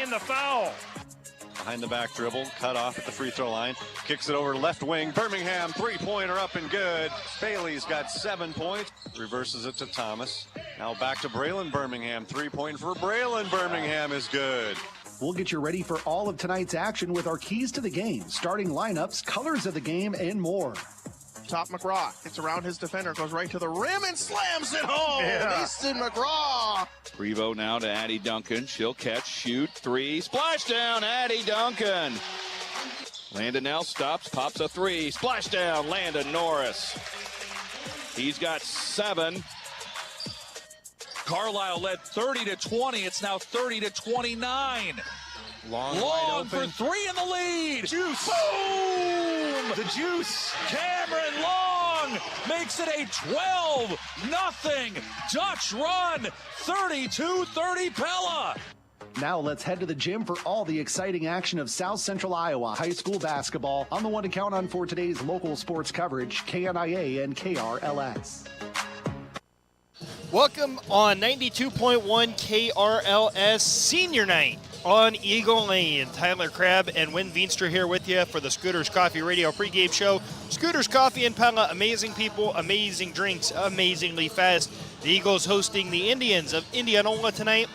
and the foul. Behind the back dribble, cut off at the free throw line, kicks it over left wing. Birmingham, three-pointer up and good. Bailey's got 7 points, reverses it to Thomas. Now back to Braylon Birmingham, three-point for Braylon Birmingham is good. We'll get you ready for all of tonight's action with our keys to the game, starting lineups, colors of the game, and more. Top McGraw gets around his defender, goes right to the rim and slams it home. Yeah. Easton McGraw. Revo now to Addie Duncan. She'll catch, shoot, three, splash down, Addie Duncan. Landon now stops, pops a three, splash down, Landon Norris. He's got 7. Carlisle led 30-20. It's now 30-29. Long for 3 in the lead. Juice. Boom! The juice. Cameron Long makes it a 12-0 Dutch run. 32-30 Pella. Now let's head to the gym for all the exciting action of South Central Iowa high school basketball on the one to count on for today's local sports coverage, KNIA and KRLS. Welcome on 92.1 KRLS Senior Night on Eagle Lane. Tyler Crabb and Wynn Veenstra here with you for the Scooters Coffee Radio pregame show. Scooters Coffee and Pella, amazing people, amazing drinks, amazingly fast. The Eagles hosting the Indians of Indianola tonight.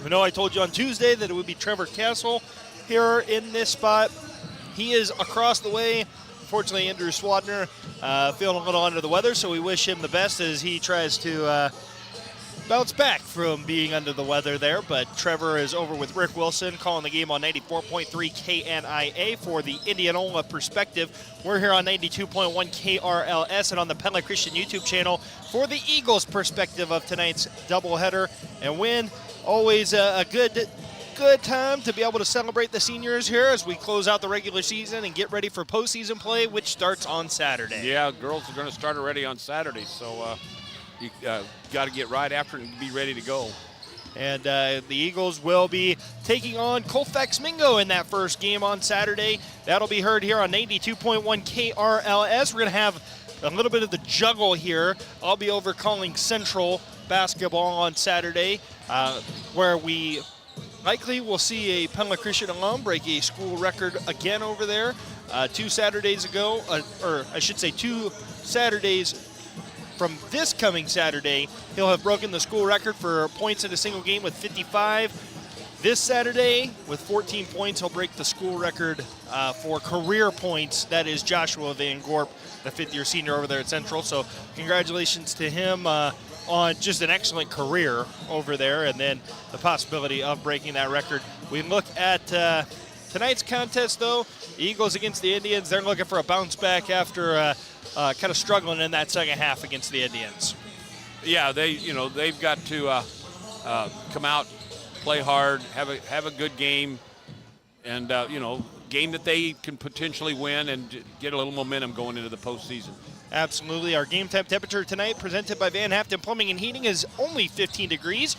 I know I told you on Tuesday that it would be Trevor Castle here in this spot. He is across the way. Unfortunately, Andrew Swadner feeling a little under the weather, so we wish him the best as he tries to bounce back from being under the weather there. But Trevor is over with Rick Wilson calling the game on 94.3 KNIA for the Indianola perspective. We're here on 92.1 KRLS and on the Pella Christian YouTube channel for the Eagles perspective of tonight's doubleheader. And Win, always a good time to be able to celebrate the seniors here as we close out the regular season and get ready for postseason play, which starts on Saturday. Yeah, girls are going to start already on Saturday, so you got to get right after it and be ready to go. And the Eagles will be taking on Colfax Mingo in that first game on Saturday. That'll be heard here on 92.1 KRLS. We're going to have a little bit of the juggle here. I'll be over calling Central basketball on Saturday, where we likely will see a Pella Christian alum break a school record again over there. 2 Saturdays ago, or I should say 2 Saturdays from this coming Saturday, he'll have broken the school record for points in a single game with 55. This Saturday, with 14 points, he'll break the school record for career points. That is Joshua Van Gorp, the 5th-year senior over there at Central. So congratulations to him on just an excellent career over there, and then the possibility of breaking that record. We look at tonight's contest, though. The Eagles against the Indians. They're looking for a bounce back after kind of struggling in that second half against the Indians. Yeah, they've got to come out, play hard, have a good game, and game that they can potentially win and get a little momentum going into the postseason. Absolutely. Our game time temperature tonight, presented by Van Haften Plumbing and Heating, is only 15 degrees.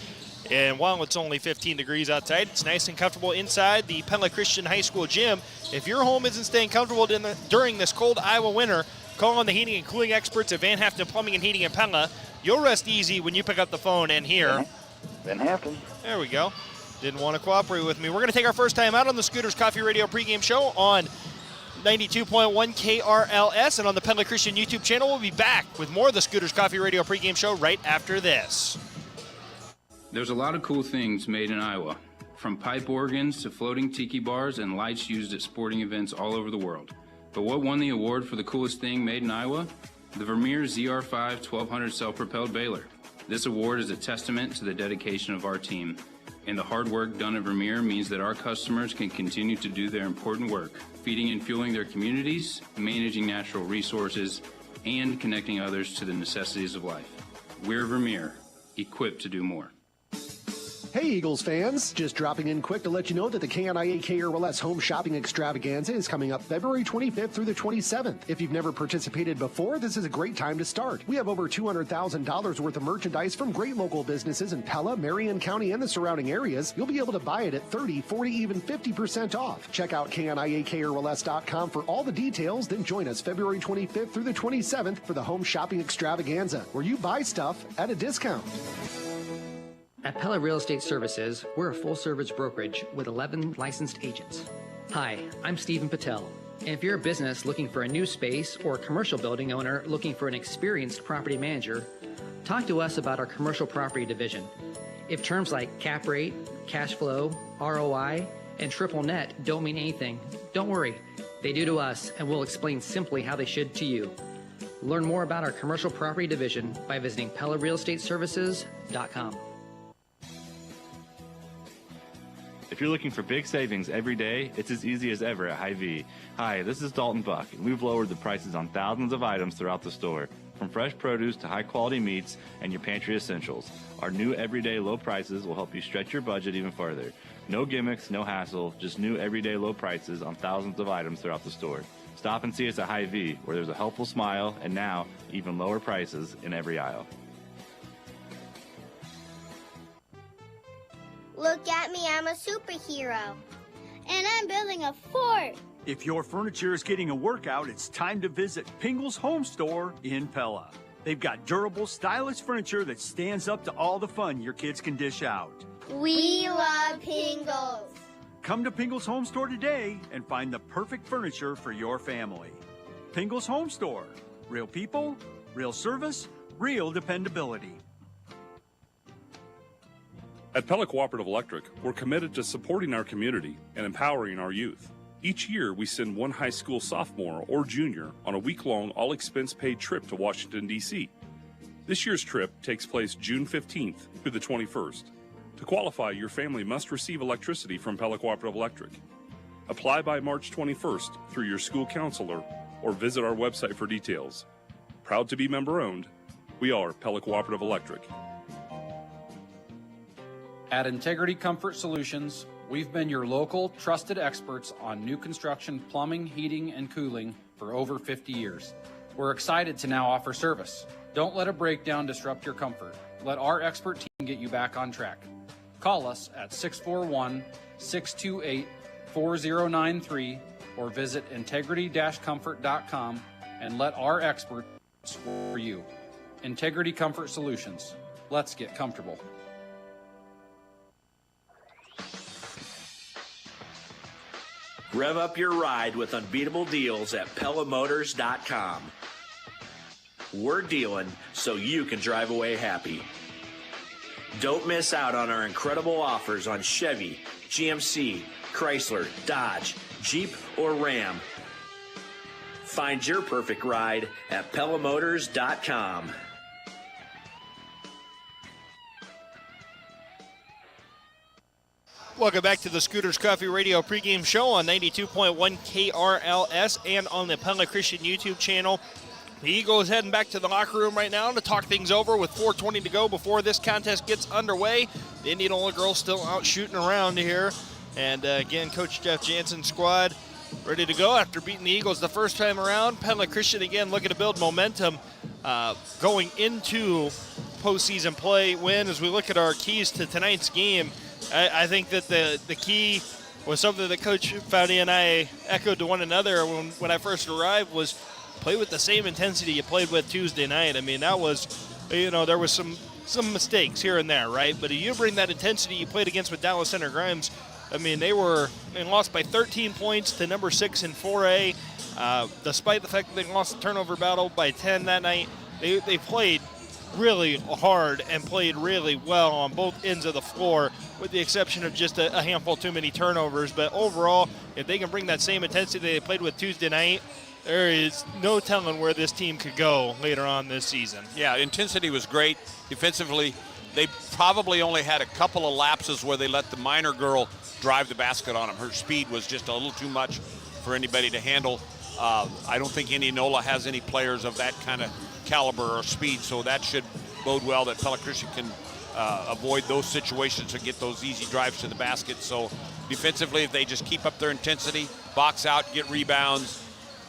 And while it's only 15 degrees outside, it's nice and comfortable inside the Pella Christian High School gym. If your home isn't staying comfortable during this cold Iowa winter, call on the heating and cooling experts at Van Haften Plumbing and Heating in Pella. You'll rest easy when you pick up the phone and hear. Van Haften. There we go. Didn't want to cooperate with me. We're going to take our first time out on the Scooters Coffee Radio pregame show on 92.1 KRLS and on the Pella Christian YouTube channel. We'll be back with more of the Scooters Coffee Radio pregame show right after this. There's a lot of cool things made in Iowa, from pipe organs to floating tiki bars and lights used at sporting events all over the world. But what won the award for the coolest thing made in Iowa? The Vermeer ZR5 1200 self-propelled baler. This award is a testament to the dedication of our team, and the hard work done at Vermeer means that our customers can continue to do their important work, feeding and fueling their communities, managing natural resources, and connecting others to the necessities of life. We're Vermeer, equipped to do more. Hey Eagles fans, just dropping in quick to let you know that the KNIA KRLS Home Shopping Extravaganza is coming up February 25th through the 27th. If you've never participated before, this is a great time to start. We have over $200,000 worth of merchandise from great local businesses in Pella, Marion County, and the surrounding areas. You'll be able to buy it at 30, 40, even 50% off. Check out KNIAKRLS.com for all the details, then join us February 25th through the 27th for the Home Shopping Extravaganza, where you buy stuff at a discount. At Pella Real Estate Services, we're a full-service brokerage with 11 licensed agents. Hi, I'm Stephen Patel, and if you're a business looking for a new space or a commercial building owner looking for an experienced property manager, talk to us about our commercial property division. If terms like cap rate, cash flow, ROI, and triple net don't mean anything, don't worry. They do to us, and we'll explain simply how they should to you. Learn more about our commercial property division by visiting PellaRealEstateServices.com. If you're looking for big savings every day, it's as easy as ever at Hy-Vee. Hi, this is Dalton Buck, and we've lowered the prices on thousands of items throughout the store, from fresh produce to high-quality meats and your pantry essentials. Our new everyday low prices will help you stretch your budget even further. No gimmicks, no hassle, just new everyday low prices on thousands of items throughout the store. Stop and see us at Hy-Vee, where there's a helpful smile and now even lower prices in every aisle. Look at me, I'm a superhero. And I'm building a fort. If your furniture is getting a workout, it's time to visit Pingle's Home Store in Pella. They've got durable, stylish furniture that stands up to all the fun your kids can dish out. We love Pingles. Come to Pingle's Home Store today and find the perfect furniture for your family. Pingle's Home Store. Real people, real service, real dependability. At Pella Cooperative Electric, we're committed to supporting our community and empowering our youth. Each year, we send one high school sophomore or junior on a week-long, all-expense-paid trip to Washington, D.C. This year's trip takes place June 15th through the 21st. To qualify, your family must receive electricity from Pella Cooperative Electric. Apply by March 21st through your school counselor or visit our website for details. Proud to be member-owned, we are Pella Cooperative Electric. At Integrity Comfort Solutions, we've been your local, trusted experts on new construction, plumbing, heating, and cooling for over 50 years. We're excited to now offer service. Don't let a breakdown disrupt your comfort. Let our expert team get you back on track. Call us at 641-628-4093 or visit integrity-comfort.com and let our experts work for you. Integrity Comfort Solutions. Let's get comfortable. Rev up your ride with unbeatable deals at PellaMotors.com. We're dealing so you can drive away happy. Don't miss out on our incredible offers on Chevy, GMC, Chrysler, Dodge, Jeep, or Ram. Find your perfect ride at PellaMotors.com. Welcome back to the Scooters Coffee Radio pregame show on 92.1 KRLS and on the Pella Christian YouTube channel. The Eagles heading back to the locker room right now to talk things over with 4:20 to go before this contest gets underway. The Indianola girls still out shooting around here. And again, Coach Jeff Jansen's squad ready to go after beating the Eagles the first time around. Pella Christian again looking to build momentum going into postseason play win. As we look at our keys to tonight's game, I think that the key was something that Coach Foudy and I echoed to one another when I first arrived was play with the same intensity you played with Tuesday night. I mean, that was, there was some mistakes here and there, right? But if you bring that intensity you played against with Dallas Center Grimes, I mean, they lost by 13 points to number 6 in 4A. Despite the fact that they lost the turnover battle by 10 that night, they played really hard and played really well on both ends of the floor, with the exception of just a handful too many turnovers. But overall, if they can bring that same intensity they played with Tuesday night, there is no telling where this team could go later on this season. Yeah, intensity was great. Defensively, they probably only had a couple of lapses where they let the minor girl drive the basket on them. Her speed was just a little too much for anybody to handle. I don't think Indianola has any players of that kind of caliber or speed, so that should bode well that Pella Christian can avoid those situations and get those easy drives to the basket. So defensively, if they just keep up their intensity, box out, get rebounds,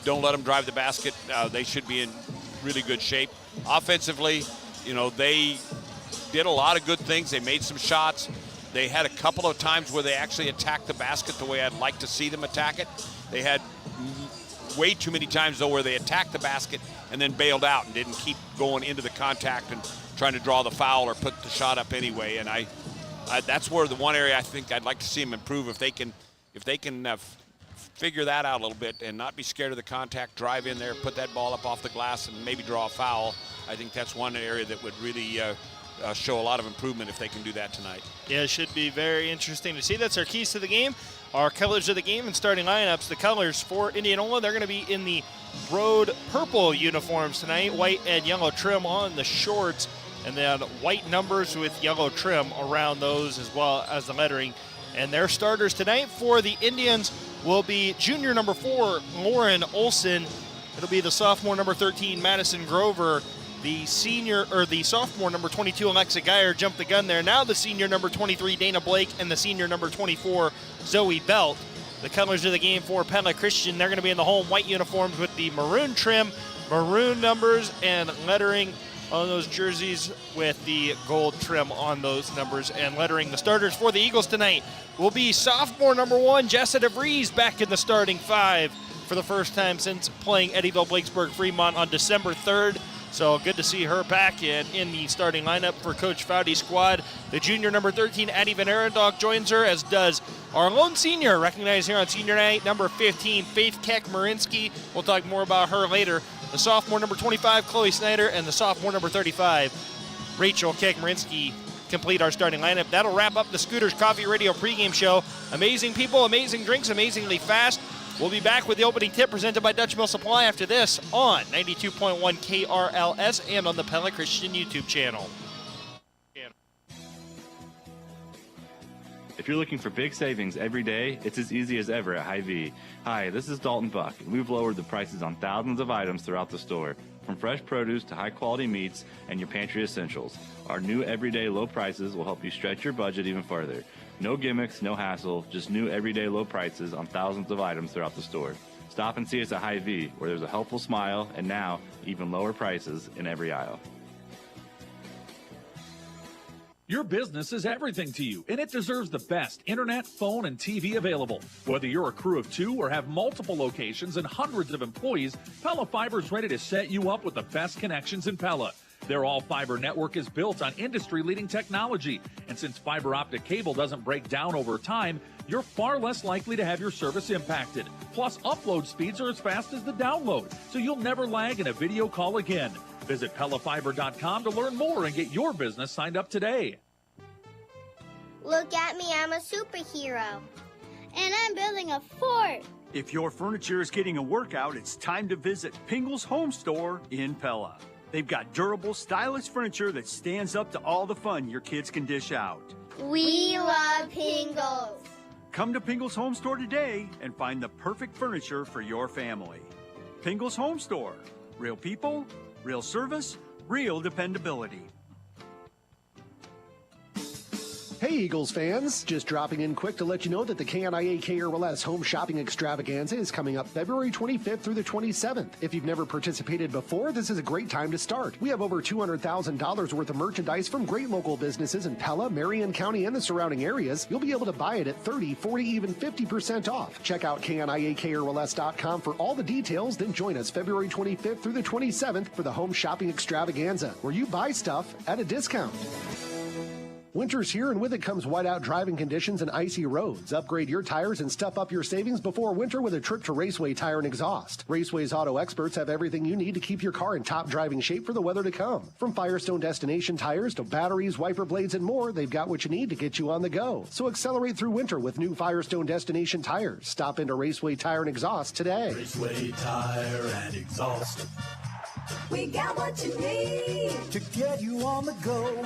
don't let them drive the basket, they should be in really good shape. Offensively, they did a lot of good things. They made some shots. They had a couple of times where they actually attacked the basket the way I'd like to see them attack it. They had way too many times, though, where they attacked the basket and then bailed out and didn't keep going into the contact and trying to draw the foul or put the shot up anyway. And I that's where the one area I think I'd like to see them improve. If they can figure that out a little bit and not be scared of the contact, drive in there, put that ball up off the glass, and maybe draw a foul. I think that's one area that would really show a lot of improvement if they can do that tonight. Yeah, it should be very interesting to see. That's our keys to the game, our colors of the game and starting lineups. The colors for Indianola, they're going to be in the road purple uniforms tonight, white and yellow trim on the shorts, and then white numbers with yellow trim around those as well as the lettering. And their starters tonight for the Indians will be junior number 4, Lauren Olson. It'll be the sophomore number 13, Madison Grover. The sophomore number 22, Alexa Geyer, jumped the gun there. Now the senior number 23, Dana Blake, and the senior number 24, Zoe Belt. The colors of the game for Pella Christian, they're going to be in the home white uniforms with the maroon trim, maroon numbers, and lettering on those jerseys with the gold trim on those numbers and lettering. The starters for the Eagles tonight will be sophomore number 1, Jessa DeVries, back in the starting 5 for the first time since playing Eddyville Blakesburg Fremont on December 3rd. So good to see her back in the starting lineup for Coach Foudy's squad. The junior number 13, Addie Van Arendonk, joins her, as does our lone senior, recognized here on senior night, number 15, Faith Keck-Marinsky. We'll talk more about her later. The sophomore number 25, Chloe Snyder, and the sophomore number 35, Rachel Keck-Marinsky, complete our starting lineup. That'll wrap up the Scooters Coffee Radio pregame show. Amazing people, amazing drinks, amazingly fast. We'll be back with the opening tip presented by Dutch Mill Supply after this on 92.1 KRLS and on the Pella Christian YouTube channel. If you're looking for big savings every day, it's as easy as ever at Hy-Vee. Hi, this is Dalton Buck, and we've lowered the prices on thousands of items throughout the store, from fresh produce to high-quality meats and your pantry essentials. Our new everyday low prices will help you stretch your budget even further. No gimmicks, no hassle, just new everyday low prices on thousands of items throughout the store. Stop and see us at Hy-Vee, where there's a helpful smile and now even lower prices in every aisle. Your business is everything to you, and it deserves the best internet, phone, and TV available. Whether you're a crew of 2 or have multiple locations and hundreds of employees, Pella Fiber is ready to set you up with the best connections in Pella. Their all-fiber network is built on industry-leading technology, and since fiber optic cable doesn't break down over time, you're far less likely to have your service impacted. Plus, upload speeds are as fast as the download, so you'll never lag in a video call again. Visit PellaFiber.com to learn more and get your business signed up today. Look at me, I'm a superhero. And I'm building a fort. If your furniture is getting a workout, it's time to visit Pingle's Home Store in Pella. They've got durable, stylish furniture that stands up to all the fun your kids can dish out. We love Pingles. Come to Pingle's Home Store today and find the perfect furniture for your family. Pingle's Home Store. Real people, real service, real dependability. Hey Eagles fans, just dropping in quick to let you know that the KNIA KRLS Home Shopping Extravaganza is coming up February 25th through the 27th. If you've never participated before, this is a great time to start. We have over $200,000 worth of merchandise from great local businesses in Pella, Marion County, and the surrounding areas. You'll be able to buy it at 30, 40, even 50% off. Check out KNIAKRLS.com for all the details, then join us February 25th through the 27th for the Home Shopping Extravaganza, where you buy stuff at a discount. Winter's here, and with it comes whiteout driving conditions and icy roads. Upgrade your tires and step up your savings before winter with a trip to Raceway Tire and Exhaust. Raceway's auto experts have everything you need to keep your car in top driving shape for the weather to come. From Firestone Destination tires to batteries, wiper blades, and more, they've got what you need to get you on the go. So accelerate through winter with new Firestone Destination tires. Stop into Raceway Tire and Exhaust today. Raceway Tire and Exhaust. We got what you need to get you on the go.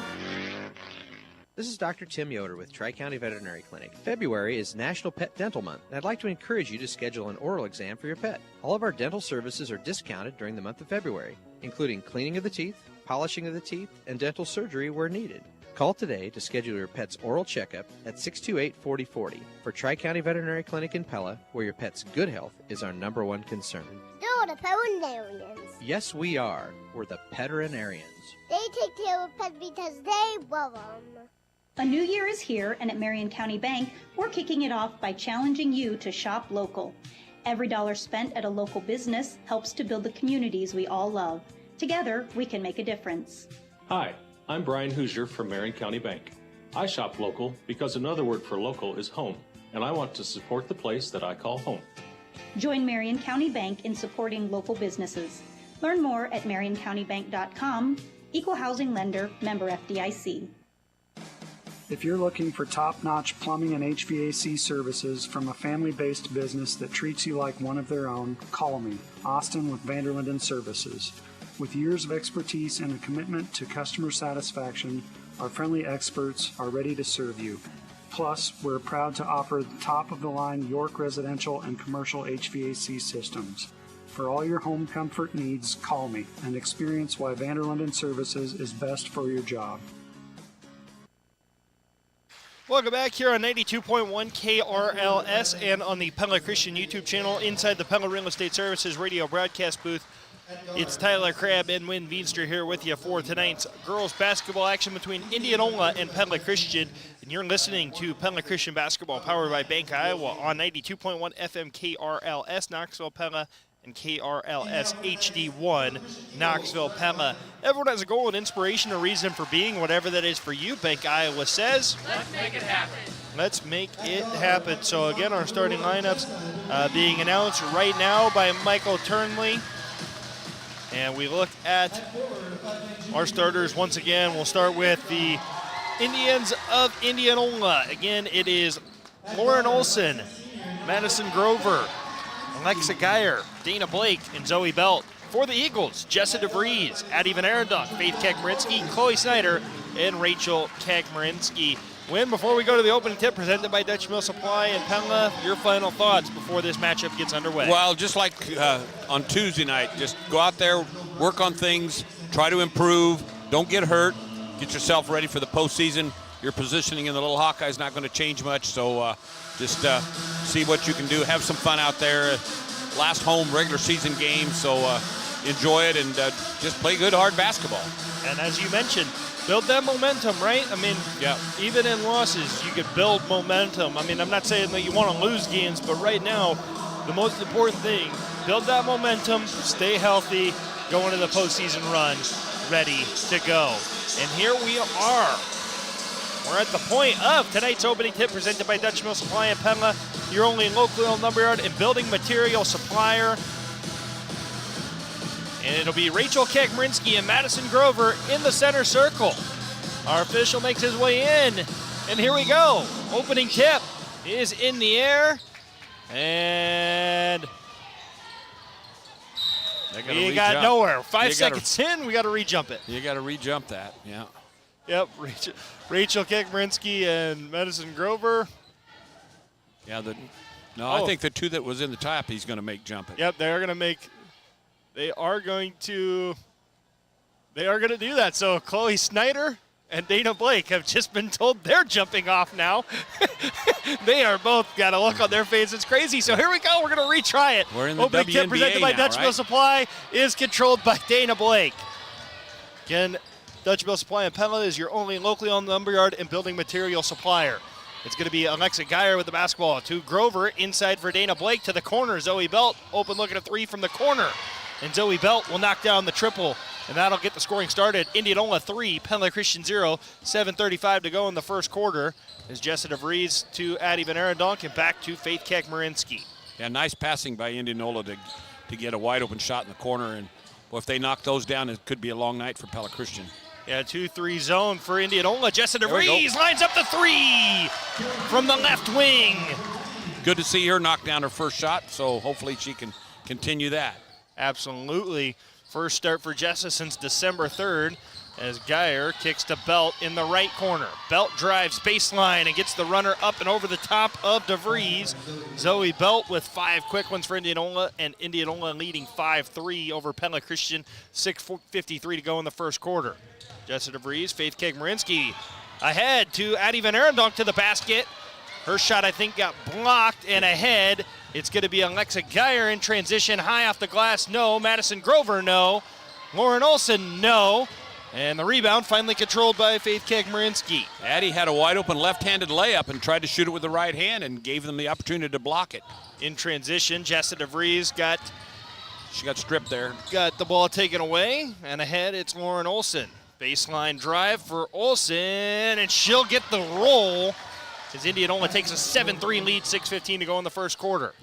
This is Dr. Tim Yoder with Tri-County Veterinary Clinic. February is National Pet Dental Month, and I'd like to encourage you to schedule an oral exam for your pet. All of our dental services are discounted during the month of February, including cleaning of the teeth, polishing of the teeth, and dental surgery where needed. Call today to schedule your pet's oral checkup at 628-4040 for Tri-County Veterinary Clinic in Pella, where your pet's good health is our #1 concern. They're the veterinarians. Yes, we are. We're the peterinarians. They take care of pets because they love them. A new year is here, and at Marion County Bank, we're kicking it off by challenging you to shop local. Every dollar spent at a local business helps to build the communities we all love. Together, we can make a difference. Hi, I'm Brian Hoosier from Marion County Bank. I shop local because another word for local is home, and I want to support the place that I call home. Join Marion County Bank in supporting local businesses. Learn more at marioncountybank.com. Equal housing lender, member FDIC. If you're looking for top-notch plumbing and HVAC services from a family-based business that treats you like one of their own, call me, Austin with Vanderlinden Services. With years of expertise and a commitment to customer satisfaction, our friendly experts are ready to serve you. Plus, we're proud to offer the top-of-the-line York residential and commercial HVAC systems. For all your home comfort needs, call me and experience why Vanderlinden Services is best for your job. Welcome back here on 92.1 KRLS and on the Pella Christian YouTube channel inside the Pella Real Estate Services radio broadcast booth. It's Tyler Crabb and Wynn Veenstra here with you for tonight's girls basketball action between Indianola and Pella Christian. And you're listening to Pella Christian basketball powered by Bank Iowa on 92.1 FM KRLS, Knoxville, Pella, and KRLS HD1, Knoxville, Pella. Everyone has a goal and inspiration or reason for being, whatever that is for you. Bank Iowa says, let's make it happen. Let's make it happen. So again, our starting lineups being announced right now by Michael Turnley. And we look at our starters once again. We'll start with the Indians of Indianola. Again, it is Lauren Olson, Madison Grover, Alexa Geyer, Dana Blake, and Zoe Belt. For the Eagles, Jessa DeVries, Addie Van Arendonk, Faith Kekmarinsky, Chloe Snyder, and Rachel Kekmarinsky. Win, before we go to the opening tip presented by Dutch Mill Supply and Pella, your final thoughts before this matchup gets underway. Well, just like on Tuesday night, just go out there, work on things, try to improve, don't get hurt, get yourself ready for the postseason. Your positioning in the Little Hawkeye is not going to change much, so just see what you can do. Have some fun out there. Last home regular season game, so enjoy it and just play good, hard basketball. And as you mentioned, build that momentum, right? I mean, yeah. Even in losses, you could build momentum. I mean, I'm not saying that you want to lose games, but right now, the most important thing, build that momentum, stay healthy, go into the postseason run, ready to go. And here we are. We're at the point of tonight's opening tip presented by Dutch Mill Supply and Pella, your only locally owned lumberyard and building material supplier. And it'll be Rachel Kekmarinsky and Madison Grover in the center circle. Our official makes his way in, and here we go. Opening tip is in the air, and we got nowhere. 5 seconds in, we got to re-jump it. You got to re-jump that, yeah. Yep, Rachel Kekmarinsky and Madison Grover. Yeah, I think the two that was in the top, he's going to make jump it. Yep, they are going to do that. So Chloe Snyder and Dana Blake have just been told they're jumping off now. They are both got a look on their face. It's crazy. So here we go. We're going to retry it. We're in the opening WNBA tip presented by now, Dutch Mill Supply is controlled by Dana Blake. Again, Dutch Mill Supply and Pella is your only locally owned lumberyard and building material supplier. It's going to be Alexa Geyer with the basketball to Grover, inside for Dana Blake, to the corner. Zoe Belt, open look at a three from the corner. And Zoe Belt will knock down the triple, and that'll get the scoring started. Indianola 3, Pella Christian 0, 7:35 to go in the first quarter. As Jessa DeVries to Addie Van Arendonk and back to Faith Kekmarinsky. Yeah, nice passing by Indianola to get a wide open shot in the corner, and well, if they knock those down, it could be a long night for Pella Christian. Yeah, 2-3 zone for Indianola. Jessa DeVries lines up the three from the left wing. Good to see her knock down her first shot, so hopefully she can continue that. Absolutely. First start for Jessa since December 3rd as Geyer kicks to Belt in the right corner. Belt drives baseline and gets the runner up and over the top of DeVries. Zoe Belt with 5 quick ones for Indianola, and Indianola leading 5-3 over Pella Christian. 6:53 to go in the first quarter. Jessa DeVries, Faith Kekmarinsky ahead to Addie Van Arendonk to the basket. Her shot, I think, got blocked, and ahead. It's going to be Alexa Geyer in transition. High off the glass, no. Madison Grover, no. Lauren Olson, no. And the rebound finally controlled by Faith Kekmarinsky. Addie had a wide open left-handed layup and tried to shoot it with the right hand and gave them the opportunity to block it. In transition, Jessa DeVries got She got stripped there. Got the ball taken away, and ahead it's Lauren Olson. Baseline drive for Olsen, and she'll get the roll as Indianola takes a 7-3 lead, 6:15 to go in the first quarter.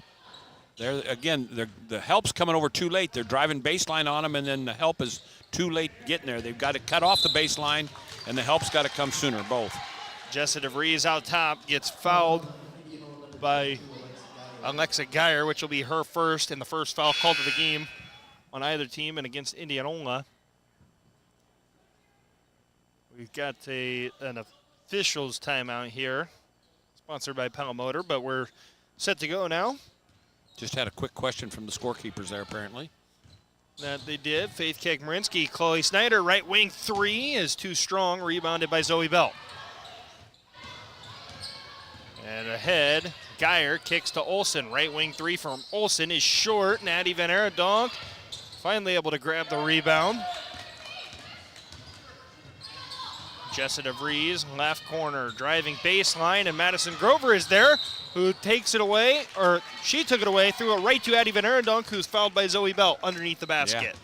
The help's coming over too late. They're driving baseline on them, and then the help is too late getting there. They've got to cut off the baseline, and the help's got to come sooner, both. Jessa DeVries out top gets fouled by Alexa Geyer, which will be her first, and the first foul called to the game on either team and against Indianola. We've got an officials timeout here, sponsored by Pella Motor, but we're set to go now. Just had a quick question from the scorekeepers there, apparently. That they did. Faith Kegmarinsky, Chloe Snyder, right wing three is too strong, rebounded by Zoe Belt. And ahead, Geyer kicks to Olsen. Right wing three from Olsen is short. Natty Van Aradonk finally able to grab the rebound. Jessa DeVries, left corner, driving baseline, and Madison Grover is there, who takes it away, or she took it away, threw it right to Addie Van Aradonk, who's fouled by Zoe Belt underneath the basket.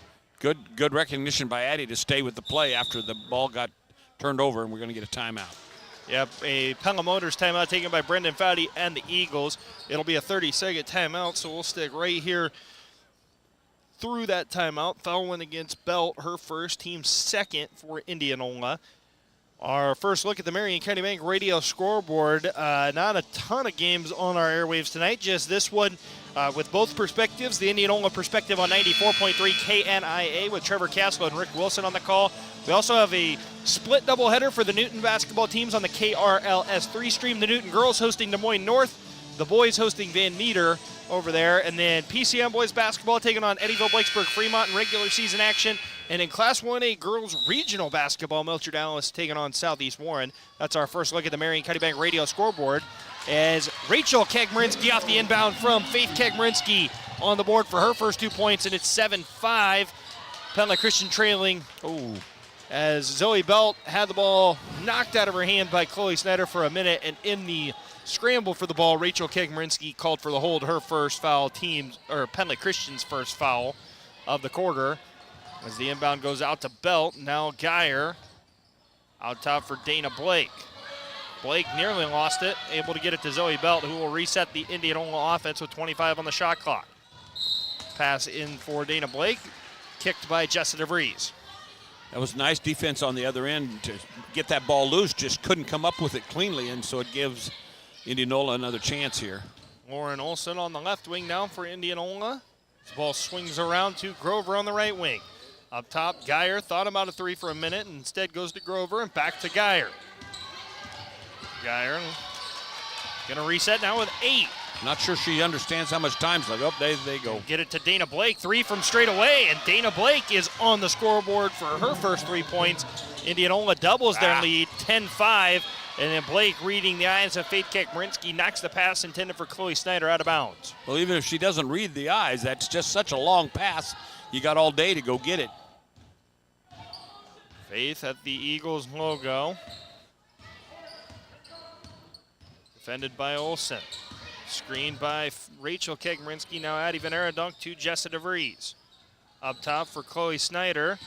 Yeah. Good recognition by Addie to stay with the play after the ball got turned over, and we're going to get a timeout. Yep, a Pella Motors timeout taken by Brendan Fowdy and the Eagles. It'll be a 30-second timeout, so we'll stick right here through that timeout. Foul went against Belt, her first, team second for Indianola. Our first look at the Marion County Bank radio scoreboard. Not a ton of games on our airwaves tonight, just this one with both perspectives. The Indianola perspective on 94.3 KNIA with Trevor Castle and Rick Wilson on the call. We also have a split doubleheader for the Newton basketball teams on the KRLS3 stream. The Newton girls hosting Des Moines North, the boys hosting Van Meter over there, and then PCM boys basketball taking on Eddyville, Blacksburg, Fremont in regular season action. And in Class 1A girls regional basketball, Melcher Dallas taking on Southeast Warren. That's our first look at the Marion County Bank radio scoreboard. As Rachel Kegmarinsky off the inbound from Faith Kegmarinsky on the board for her first 2 points, and it's 7-5. Pella Christian trailing. As Zoe Belt had the ball knocked out of her hand by Chloe Snyder for a minute, and in the scramble for the ball, Rachel Kegmarinsky called for the hold, her first foul, Pella Christian's first foul of the quarter. As the inbound goes out to Belt, now Geyer out top for Dana Blake. Blake nearly lost it, able to get it to Zoe Belt, who will reset the Indianola offense with 25 on the shot clock. Pass in for Dana Blake, kicked by Jessa DeVries. That was nice defense on the other end to get that ball loose, just couldn't come up with it cleanly, and so it gives Indianola another chance here. Lauren Olsen on the left wing now for Indianola. This ball swings around to Grover on the right wing. Up top, Geyer thought about a three for a minute and instead goes to Grover and back to Geyer. Geyer gonna reset now with 8. Not sure she understands how much time's left. Oh, they go. Get it to Dana Blake, 3 from straight away, and Dana Blake is on the scoreboard for her first 3 points. Indianola doubles their lead, 10-5, and then Blake, reading the eyes of Faith Kegmarinsky, knocks the pass intended for Chloe Snyder out of bounds. Well, even if she doesn't read the eyes, that's just such a long pass. You got all day to go get it. Faith at the Eagles logo. Defended by Olsen. Screened by Rachel Kegmarinsky. Now Addie Van Aradonk to Jessa DeVries. Up top for Chloe Snyder.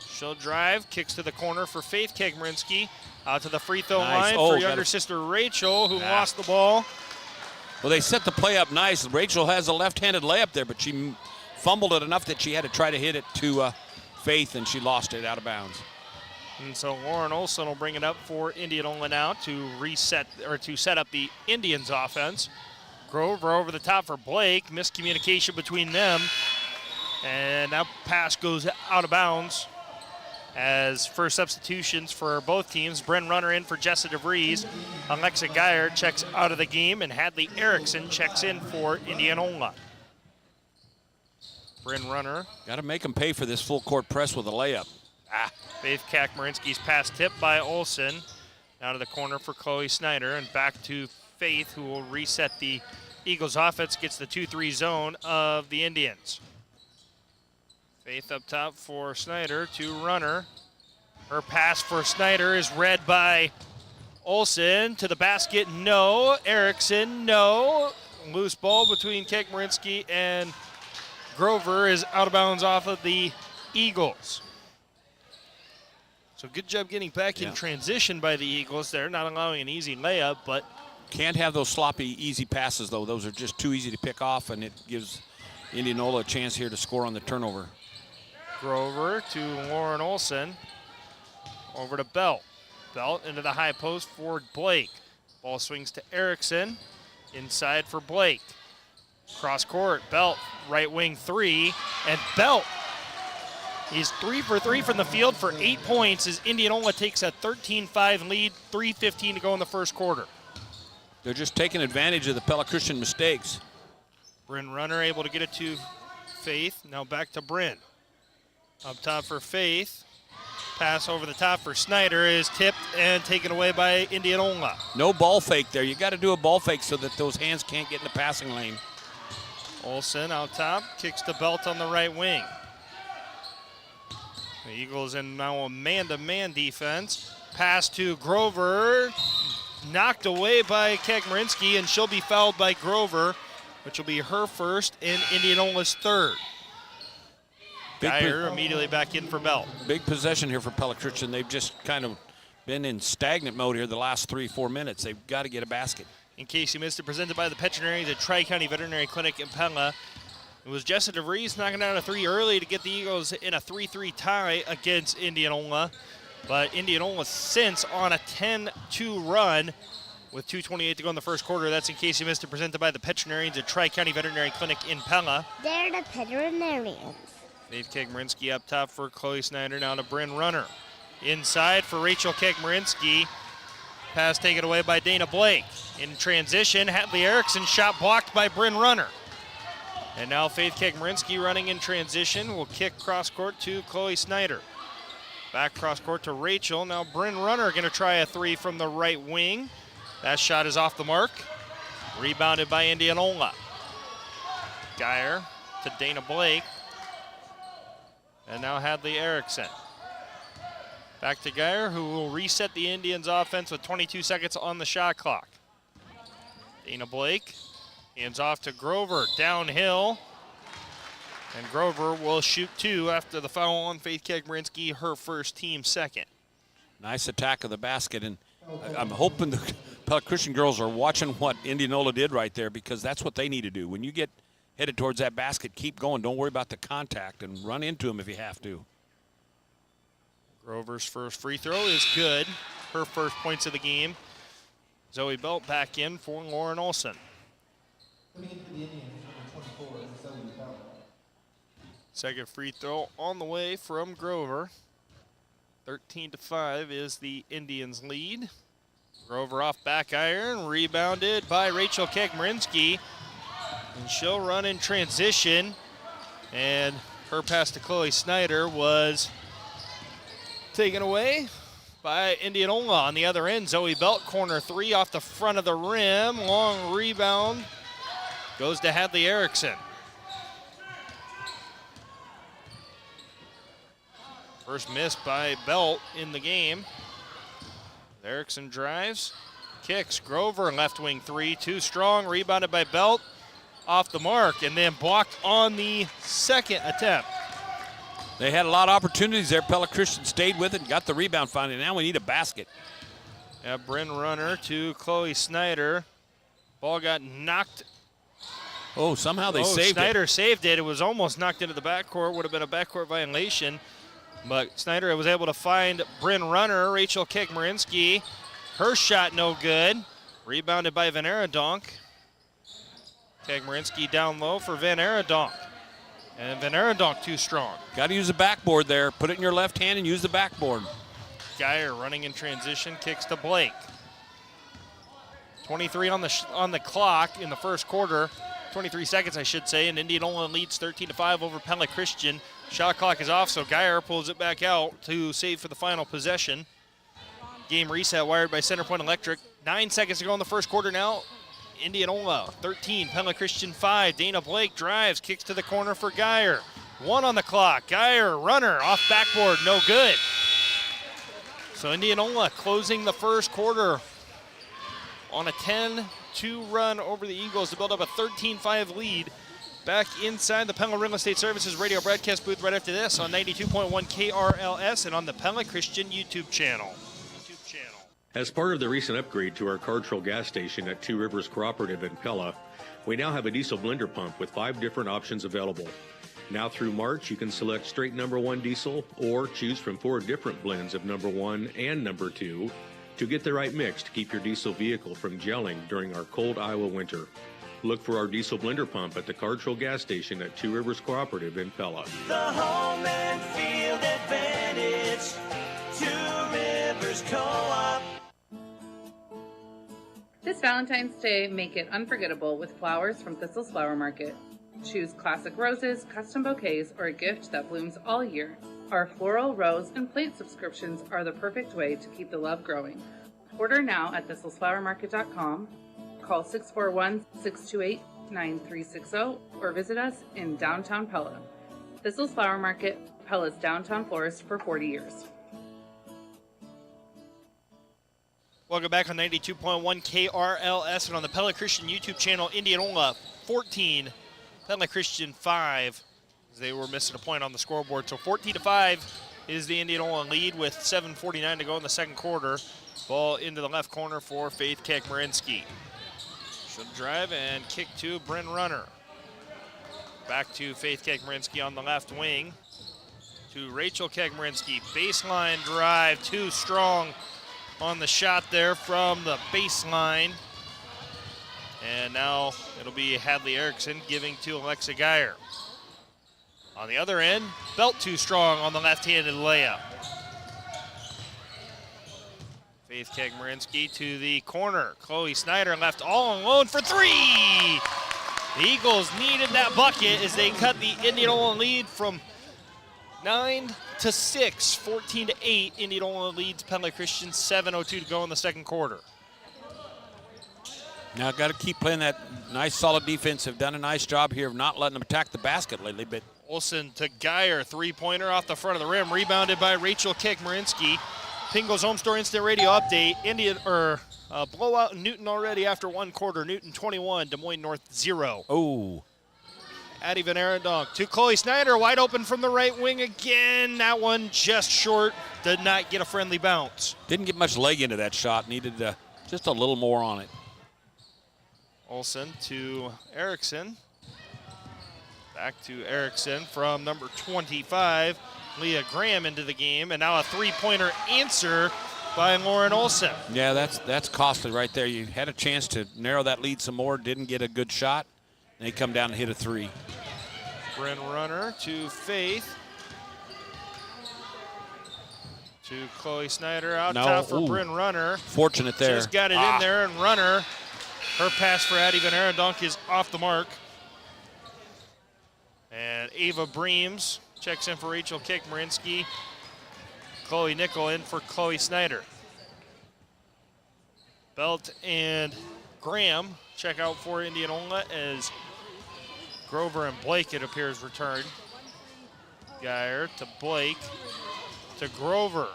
She'll drive, kicks to the corner for Faith Kegmarinsky. Out to the free throw line for younger sister Rachel, who lost the ball. Well, they set the play up nice. Rachel has a left-handed layup there, but she fumbled it enough that she had to try to hit it to Faith, and she lost it out of bounds. And so Lauren Olsen will bring it up for Indianola now to reset, or to set up the Indians offense. Grover over the top for Blake. Miscommunication between them. And that pass goes out of bounds. As first substitutions for both teams, Bren Runner in for Jessa DeVries. Alexa Geyer checks out of the game, and Hadley Erickson checks in for Indianola. Bren Runner. Got to make them pay for this full court press with a layup. Faith Kegmarinsky's pass tipped by Olsen. Down to the corner for Chloe Snyder, and back to Faith, who will reset the Eagles offense, gets the 2-3 zone of the Indians. Faith up top for Snyder to Runner. Her pass for Snyder is read by Olsen. To the basket, no. Erickson, no. Loose ball between Kegmarinsky and Grover is out of bounds off of the Eagles. So good job getting back in transition by the Eagles there, not allowing an easy layup, but can't have those sloppy, easy passes, though. Those are just too easy to pick off, and it gives Indianola a chance here to score on the turnover. Grover to Lauren Olson. Over to Belt. Belt into the high post for Blake. Ball swings to Erickson. Inside for Blake. Cross court. Belt, right wing three. And Belt, he's 3 for 3 from the field for 8 points as Indianola takes a 13-5 lead. 3:15 to go in the first quarter. They're just taking advantage of the Pella Christian mistakes. Bryn Runner able to get it to Faith. Now back to Bryn. Up top for Faith. Pass over the top for Snyder is tipped and taken away by Indianola. No ball fake there. You got to do a ball fake so that those hands can't get in the passing lane. Olsen out top, kicks the Belt on the right wing. The Eagles in now a man-to-man defense. Pass to Grover, knocked away by Kegmarinsky, and she'll be fouled by Grover, which will be her first and Indianola's third. Geyer immediately back in for Belt. Big possession here for Pella Christian. They've just kind of been in stagnant mode here the last 3-4 minutes. They've got to get a basket. In case you missed it, presented by the veterinarians at Tri-County Veterinary Clinic in Pella. It was Jessa DeVries knocking down a three early to get the Eagles in a 3-3 tie against Indianola. But Indianola since on a 10-2 run with 2:28 to go in the first quarter. That's in case you missed it, presented by the veterinarians at Tri-County Veterinary Clinic in Pella. They're the veterinarians. Dave Kegmarinsky up top for Chloe Snyder, now to Bryn Runner. Inside for Rachel Kegmarinsky. Pass taken away by Dana Blake. In transition, Hadley Erickson shot blocked by Bryn Runner. And now Faith Kegmarinsky running in transition will kick cross court to Chloe Snyder. Back cross court to Rachel. Now Bryn Runner going to try a three from the right wing. That shot is off the mark. Rebounded by Indianola. Geyer to Dana Blake. And now Hadley Erickson. Back to Geyer, who will reset the Indians' offense with 22 seconds on the shot clock. Dana Blake hands off to Grover, downhill. And Grover will shoot two after the foul on Faith Kegmarinsky, her first, team second. Nice attack of the basket, and I'm hoping the Pella Christian girls are watching what Indianola did right there, because that's what they need to do. When you get headed towards that basket, keep going. Don't worry about the contact and run into them if you have to. Grover's first free throw is good. Her first points of the game. Zoe Belt back in for Lauren Olson. Second free throw on the way from Grover. 13-5 is the Indians' lead. Grover off back iron, rebounded by Rachel Kegmarinsky. And she'll run in transition. And her pass to Chloe Snyder was taken away by Indianola. On the other end, Zoe Belt, corner three off the front of the rim. Long rebound goes to Hadley Erickson. First miss by Belt in the game. Erickson drives, kicks. Grover, left wing three, too strong. Rebounded by Belt, off the mark, and then blocked on the second attempt. They had a lot of opportunities there. Pella Christian stayed with it and got the rebound finally. Now we need a basket. Yeah, Bryn Runner to Chloe Snyder. Ball got knocked. Oh, somehow they saved it. Snyder saved it. It was almost knocked into the backcourt. Would have been a backcourt violation. But Snyder was able to find Bryn Runner. Rachel Kegmarinsky. Her shot no good. Rebounded by Van Aradonk. Kegmarinsky down low for Van Aradonk. And Van Aradonk too strong. Got to use the backboard there. Put it in your left hand and use the backboard. Geyer running in transition, kicks to Blake. 23 on the clock in the first quarter. 23 seconds, I should say, and Indianola leads 13-5 over Pella Christian. Shot clock is off, so Geyer pulls it back out to save for the final possession. Game reset wired by Centerpoint Electric. 9 seconds to go in the first quarter now. Indianola 13, Pella Christian 5. Dana Blake drives, kicks to the corner for Geyer. 1 on the clock. Geyer, runner, off backboard, no good. So Indianola closing the first quarter on a 10-2 run over the Eagles to build up a 13-5 lead Back inside the Pella Real Estate Services radio broadcast booth right after this on 92.1 KRLS and on the Pella Christian YouTube channel. As part of the recent upgrade to our Cartrol gas station at Two Rivers Cooperative in Pella, we now have a diesel blender pump with 5 different options available. Now through March, you can select straight number 1 diesel or choose from 4 different blends of number 1 and number 2 to get the right mix to keep your diesel vehicle from gelling during our cold Iowa winter. Look for our diesel blender pump at the Cartrol gas station at Two Rivers Cooperative in Pella. The home and field advantage. Two Rivers Co-op. This Valentine's Day, make it unforgettable with flowers from Thistle's Flower Market. Choose classic roses, custom bouquets, or a gift that blooms all year. Our floral, rose, and plate subscriptions are the perfect way to keep the love growing. Order now at thistlesflowermarket.com. Call 641-628-9360 or visit us in downtown Pella. Thistle's Flower Market, Pella's downtown florist for 40 years. Welcome back on 92.1 KRLS and on the Pella Christian YouTube channel. Indianola 14, Pella Christian 5. As they were missing a point on the scoreboard. So 14-5 is the Indianola lead with 7:49 to go in the second quarter. Ball into the left corner for Faith Kekmarinsky. She'll drive and kick to Bryn Runner. Back to Faith Kekmarinsky on the left wing. To Rachel Kekmarinsky. Baseline drive, too strong on the shot there from the baseline. And now it'll be Hadley Erickson giving to Alexa Geyer. On the other end, Belt too strong on the left-handed layup. Faith Kekmarinsky to the corner. Chloe Snyder left all alone for 3. The Eagles needed that bucket as they cut the Indianola lead from 9 to 6, 14 to 8. Indianola leads Pella Christian, 7:02 to go in the second quarter. Now got to keep playing that nice solid defense. Have done a nice job here of not letting them attack the basket lately, but Olsen to Geyer, 3-pointer off the front of the rim, rebounded by Rachel Kekmarinsky. Pingle's Home Store Instant Radio update. Blowout in Newton already after one quarter. Newton 21, Des Moines North 0. Oh. Addie Van Arendonk to Chloe Snyder, wide open from the right wing again. That one just short, did not get a friendly bounce. Didn't get much leg into that shot. Needed just a little more on it. Olsen to Erickson. Back to Erickson from number 25. Leah Graham into the game, and now a 3-pointer answer by Lauren Olsen. Yeah, that's costly right there. You had a chance to narrow that lead some more, didn't get a good shot, and they come down and hit a 3. Bryn Runner to Faith. To Chloe Snyder, out top for Bryn Runner. Fortunate there. Just got it in there, and Runner, her pass for Addie Van Arendonk is off the mark. And Ava Breams checks in for Rachel Kekmarinsky. Chloe Nickel in for Chloe Snyder. Belt and Graham check out for Indianola as Grover and Blake, it appears, returned. Geyer to Blake to Grover.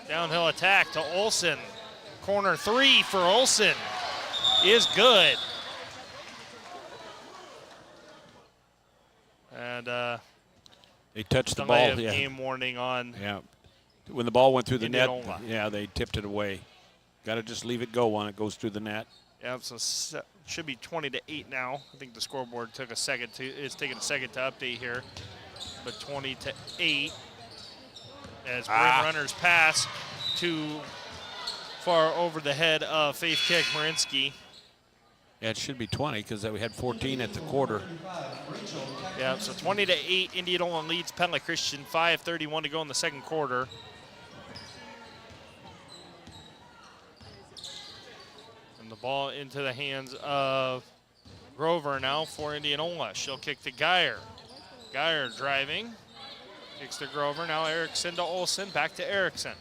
Downhill attack to Olsen. Corner 3 for Olsen is good. And they touched the ball. Yeah. Game warning on. Yeah. When the ball went through the Indianola. net, yeah, they tipped it away. Got to just leave it go when it goes through the net. Yeah, so should be 20-8 now. I think the scoreboard took a second to. It's taking a second to update here, but 20-8 as Bryn Runner's pass too far over the head of Faith Kekmarinsky. Yeah, it should be 20 because we had 14 at the quarter. Yeah, so 20-8, Indianola leads Pella Christian. 5:31 to go in the second quarter. And the ball into the hands of Grover now for Indianola. She'll kick to Geyer. Geyer driving, kicks to Grover. Now Erickson to Olsen, back to Erickson.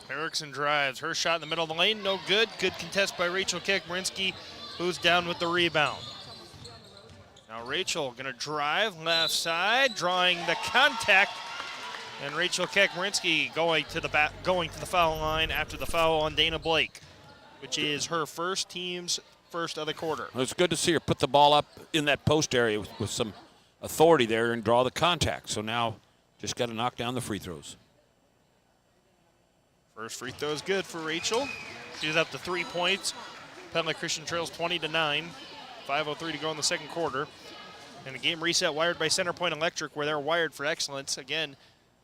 Erickson drives, her shot in the middle of the lane, no good. Good contest by Rachel Kekmarinsky, who's down with the rebound. Now Rachel gonna drive left side, drawing the contact, and Rachel Kekmarinsky going to the foul line after the foul on Dana Blake, which is her first team's first of the quarter. Well, it's good to see her put the ball up in that post area with some authority there and draw the contact. So now just got to knock down the free throws. First free throw is good for Rachel. She's up to 3 points. Pella Christian trails 20-9. 5:03 to go in the second quarter. And the game reset wired by Center Point Electric, where they're wired for excellence. Again,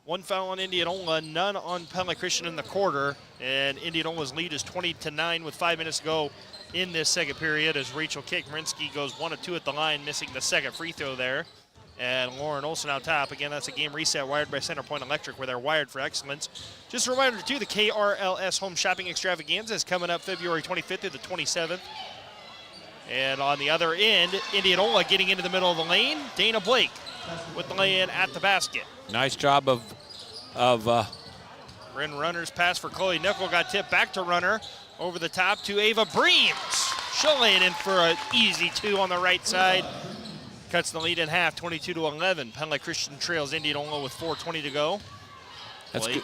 1 foul on Indianola, none on Pella Christian in the quarter. And Indianola's lead is 20-9 with 5 minutes to go in this second period as Rachel Kekmerinsky goes 1 of 2 at the line, missing the second free throw there. And Lauren Olson out top. Again, that's a game reset wired by Center Point Electric, where they're wired for excellence. Just a reminder, too, the KRLS Home Shopping Extravaganza is coming up February 25th through the 27th. And on the other end, Indianola getting into the middle of the lane. Dana Blake with the lay-in at the basket. Nice job of Bryn Runner's pass for Chloe Nickel got tipped back to Runner. Over the top to Ava Breams. She'll lay it in for an easy 2 on the right side. Cuts the lead in half, 22-11. Pella Christian trails Indianola with 4:20 to go. That's good.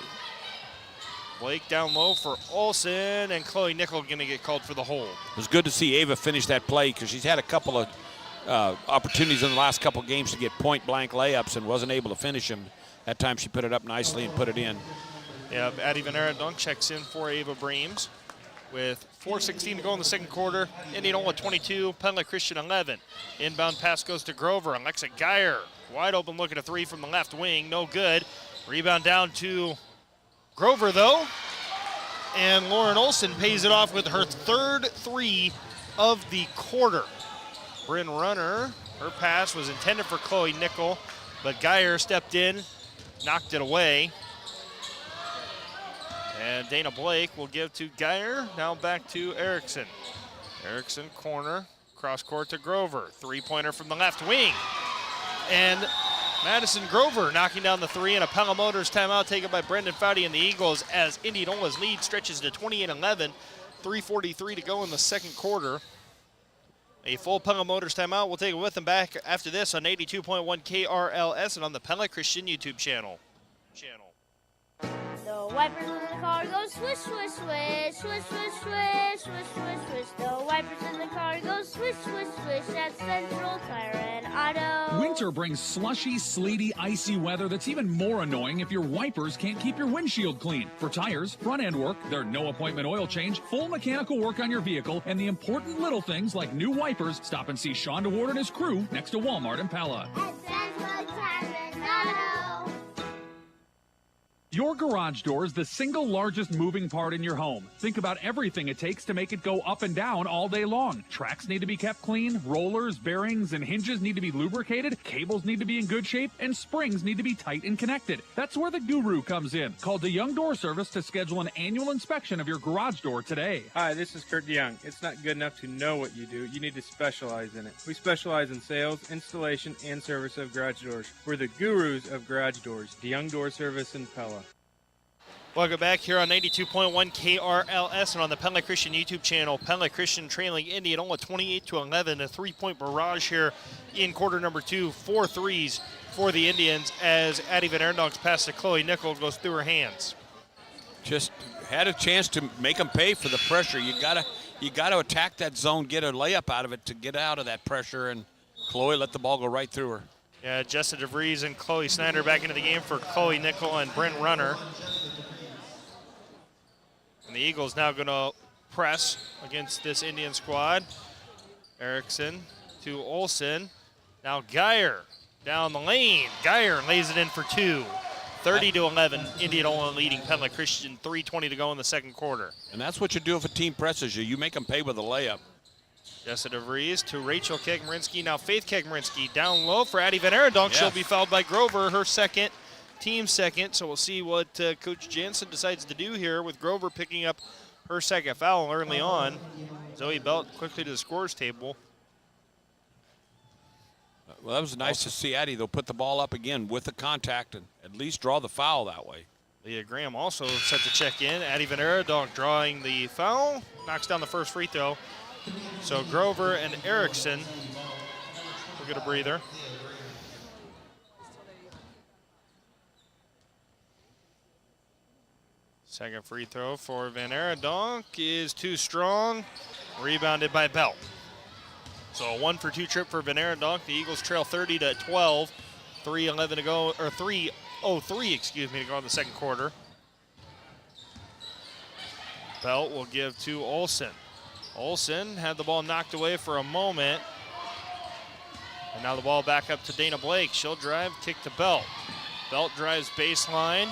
Blake down low for Olsen, and Chloe Nickel going to get called for the hold. It was good to see Ava finish that play because she's had a couple of opportunities in the last couple of games to get point-blank layups and wasn't able to finish them. That time she put it up nicely and put it in. Yeah, Addie Venera Dunk checks in for Ava Breams. With 4:16 to go in the second quarter, Indianola 22, Pella Christian 11. Inbound pass goes to Grover. Alexa Geyer, wide open look at a 3 from the left wing, no good. Rebound down to Grover, though. And Lauren Olson pays it off with her 3rd 3 of the quarter. Bryn Runner, her pass was intended for Chloe Nickel, but Geyer stepped in, knocked it away. And Dana Blake will give to Geyer. Now back to Erickson. Erickson corner, cross court to Grover. 3-pointer from the left wing. And Madison Grover knocking down the 3, and a Pella Motors timeout taken by Brendan Foudy and the Eagles as Indianola's lead stretches to 28-11. 3:43 to go in the second quarter. A full Pella Motors timeout. We'll take it with them back after this on 82.1 KRLS and on the Pella Christian YouTube channel. The wipers in the car go swish, swish, swish, swish, swish, swish, swish, swish, swish. The wipers in the car go swish, swish, swish at Central Tire and Auto. Winter brings slushy, sleety, icy weather that's even more annoying if your wipers can't keep your windshield clean. For tires, front-end work, their no-appointment oil change, full mechanical work on your vehicle, and the important little things like new wipers, stop and see Sean DeWard and his crew next to Walmart in Pella. At Central Tire and Auto. Your garage door is the single largest moving part in your home. Think about everything it takes to make it go up and down all day long. Tracks need to be kept clean, rollers, bearings, and hinges need to be lubricated, cables need to be in good shape, and springs need to be tight and connected. That's where the Guru comes in. Call DeYoung Door Service to schedule an annual inspection of your garage door today. Hi, this is Kurt DeYoung. It's not good enough to know what you do. You need to specialize in it. We specialize in sales, installation, and service of garage doors. We're the gurus of garage doors. DeYoung Door Service in Pella. Welcome back here on 92.1 KRLS and on the Pella Christian YouTube channel. Pella Christian trailing Indianola 28-11. A 3-point barrage here in quarter number 2. 4 threes for the Indians as Addie Van Erndonck's pass to Chloe Nickel goes through her hands. Just had a chance to make them pay for the pressure. You gotta attack that zone, get a layup out of it to get out of that pressure, and Chloe let the ball go right through her. Yeah, Jessica DeVries and Chloe Snyder back into the game for Chloe Nickel and Bryn Runner. And the Eagles now going to press against this Indian squad. Erickson to Olsen. Now Geyer down the lane. Geyer lays it in for 2. 30-11, Indianola leading Pella Christian. 3:20 to go in the second quarter. And that's what you do if a team presses you. You make them pay with a layup. Jessica DeVries to Rachel Kekmerinsky. Now Faith Kekmerinsky down low for Addie Van Erndonck. Yes. She'll be fouled by Grover, her second. Team second, so we'll see what Coach Jansen decides to do here with Grover picking up her second foul early on. Zoe Belt quickly to the scorers table. Well, that was nice to see Addie, though, put the ball up again with the contact and at least draw the foul that way. Leah Graham also set to check in. Addie Van Erndonck drawing the foul, knocks down the first free throw. So Grover and Erickson will get a breather. Second free throw for Van Erndonck is too strong. Rebounded by Belt. So a 1-for-2 trip for Venerandonk. The Eagles trail 30-12. 3:11 to go, or 3:03, excuse me, to go in the second quarter. Belt will give to Olsen. Olsen had the ball knocked away for a moment. And now the ball back up to Dana Blake. She'll drive, kick to Belt. Belt drives baseline,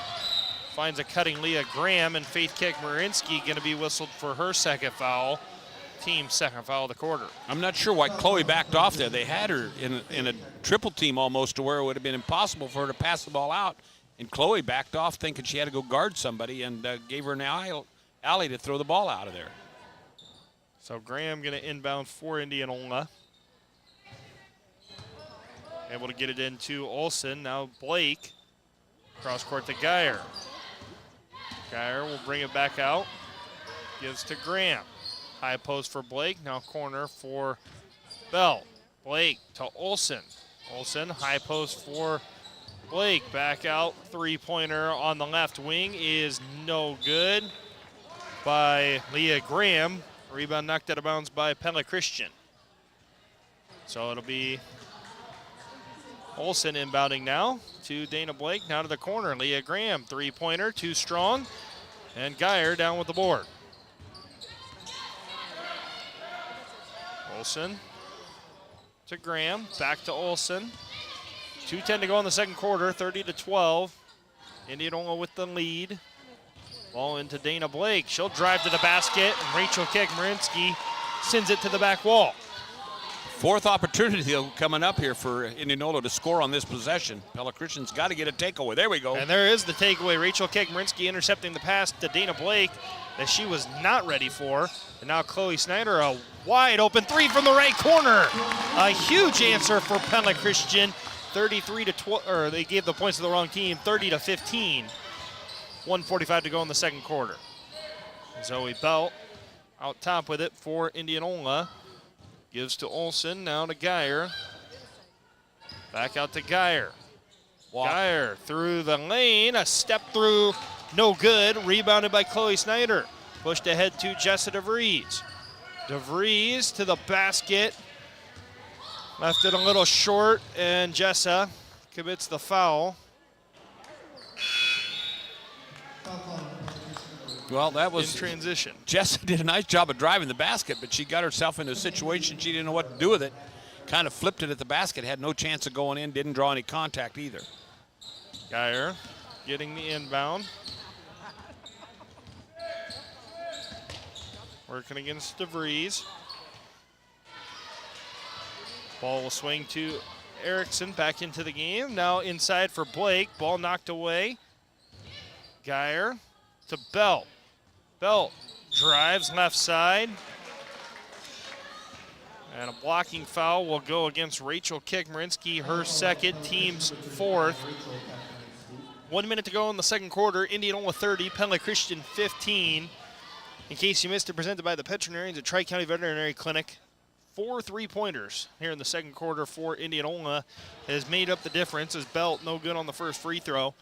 finds a cutting Leah Graham, and Faith Kekmarinsky going to be whistled for her second foul. Team's second foul of the quarter. I'm not sure why Chloe backed off there. They had her in a triple team almost to where it would have been impossible for her to pass the ball out. And Chloe backed off thinking she had to go guard somebody and gave her an alley to throw the ball out of there. So Graham going to inbound for Indianola. Able to get it into Olsen. Now Blake. Cross court to Geyer. Geyer will bring it back out. Gives to Graham. High post for Blake. Now corner for Bell. Blake to Olsen. Olsen, high post for Blake. Back out. Three-pointer on the left wing is no good by Leah Graham. Rebound knocked out of bounds by Pella Christian. So it'll be Olsen inbounding now to Dana Blake. Now to the corner. Leah Graham, three-pointer, too strong. And Geyer down with the board. Olsen to Graham, back to Olsen. 2:10 to go in the second quarter, 30-12. Indianola with the lead. Ball into Dana Blake. She'll drive to the basket, and Rachel Kekmarinsky sends it to the back wall. Fourth opportunity coming up here for Indianola to score on this possession. Pella Christian's got to get a takeaway. There we go. And there is the takeaway. Rachel Kekmarinsky intercepting the pass to Dana Blake that she was not ready for. And now Chloe Snyder, a wide open three from the right corner. A huge answer for Pella Christian. 33-12, or they gave the points to the wrong team, 30-15. 1:45 to go in the second quarter. Zoe Belt out top with it for Indianola. Gives to Olsen, now to Geyer. Back out to Geyer. Geyer through the lane, a step through, no good. Rebounded by Chloe Snyder. Pushed ahead to Jessa DeVries. DeVries to the basket. Left it a little short, and Jessa commits the foul. Well, that was in transition. Jessa did a nice job of driving the basket, but she got herself into a situation she didn't know what to do with it. Kind of flipped it at the basket, had no chance of going in, didn't draw any contact either. Geyer getting the inbound. Working against DeVries. Ball will swing to Erickson, back into the game. Now inside for Blake, ball knocked away. Geyer to Belt. Belt drives left side. And a blocking foul will go against Rachel Kekmarinsky, her second, team's fourth. 1 minute to go in the second quarter. Indianola 30, Pella Christian 15. In case you missed it, presented by the veterinarians at Tri-County Veterinary Clinic. 4 3-pointers here in the second quarter for Indianola has made up the difference as Belt no good on the first free throw.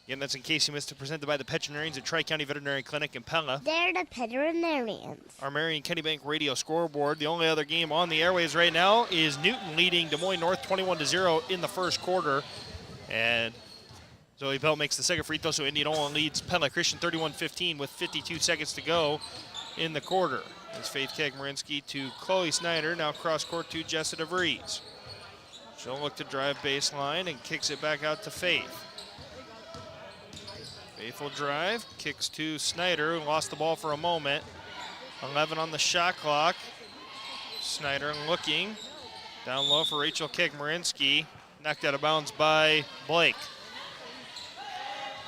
Again, that's in case you missed it, presented by the veterinarians at Tri-County Veterinary Clinic in Pella. They're the veterinarians. Our Marion Kenny Bank radio scoreboard. The only other game on the airways right now is Newton leading Des Moines North 21-0 in the first quarter. And Zoe Belt makes the second free throw, so Indianola leads Pella Christian 31-15 with 52 seconds to go in the quarter. It's Faith Kekmarinsky to Chloe Snyder, now cross court to Jessa DeVries. She'll look to drive baseline and kicks it back out to Faith. Faith will drive, kicks to Snyder, who lost the ball for a moment. 11 on the shot clock. Snyder looking. Down low for Rachel Kekmarinsky. Knocked out of bounds by Blake.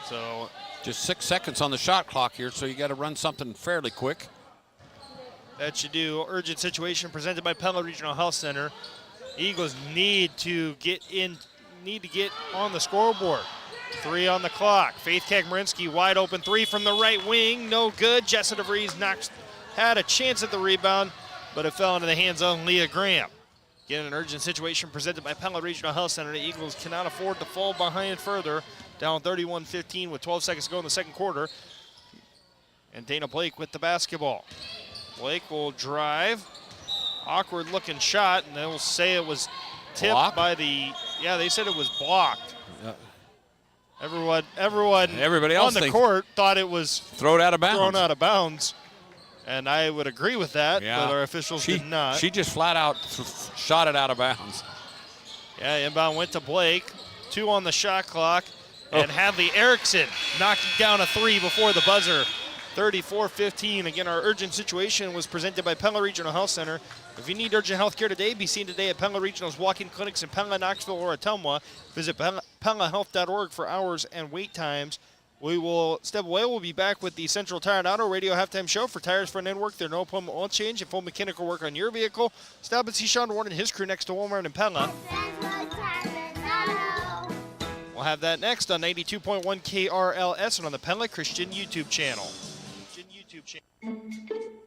So just 6 seconds on the shot clock here, so you got to run something fairly quick. That should do. Urgent situation presented by Pella Regional Health Center. Eagles need to get on the scoreboard. 3 on the clock. Faith Kekmarinsky wide open three from the right wing. No good. Jessa DeVries had a chance at the rebound, but it fell into the hands of Leah Graham. Again, an urgent situation presented by Pella Regional Health Center. The Eagles cannot afford to fall behind further. Down 31-15 with 12 seconds to go in the second quarter. And Dana Blake with the basketball. Blake will drive. Awkward looking shot, and they'll say it was tipped Blocked? by the, they said it was blocked. Everybody else on the court thought it was thrown out of bounds. And I would agree with that, but our officials did not. She just flat out shot it out of bounds. Yeah, inbound went to Blake. 2 on the shot clock. And Hadley Erickson knocking down a 3 before the buzzer. 34-15. Again, our urgent situation was presented by Pella Regional Health Center. If you need urgent health care today, be seen today at Pella Regional's walk-in clinics in Pella, Knoxville, or Ottumwa. Visit PellaHealth.org for hours and wait times. We will step away. We'll be back with the Central Tire and Auto Radio halftime show for tires, front end work, their no appointment oil change, and full mechanical work on your vehicle. Stop and see Sean Ward and his crew next to Walmart in Pella. We'll have that next on 92.1 KRLS and on the Pella Christian YouTube channel.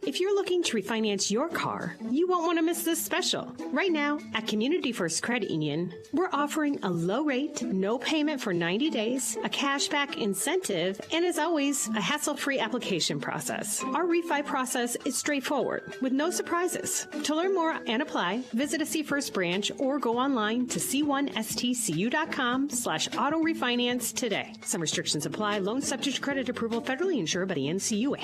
If you're looking to refinance your car, you won't want to miss this special. Right now, at Community First Credit Union, we're offering a low rate, no payment for 90 days, a cashback incentive, and as always, a hassle-free application process. Our refi process is straightforward, with no surprises. To learn more and apply, visit a C First branch or go online to c1stcu.com/auto refinance today. Some restrictions apply. Loan subject to credit approval, federally insured by the NCUA.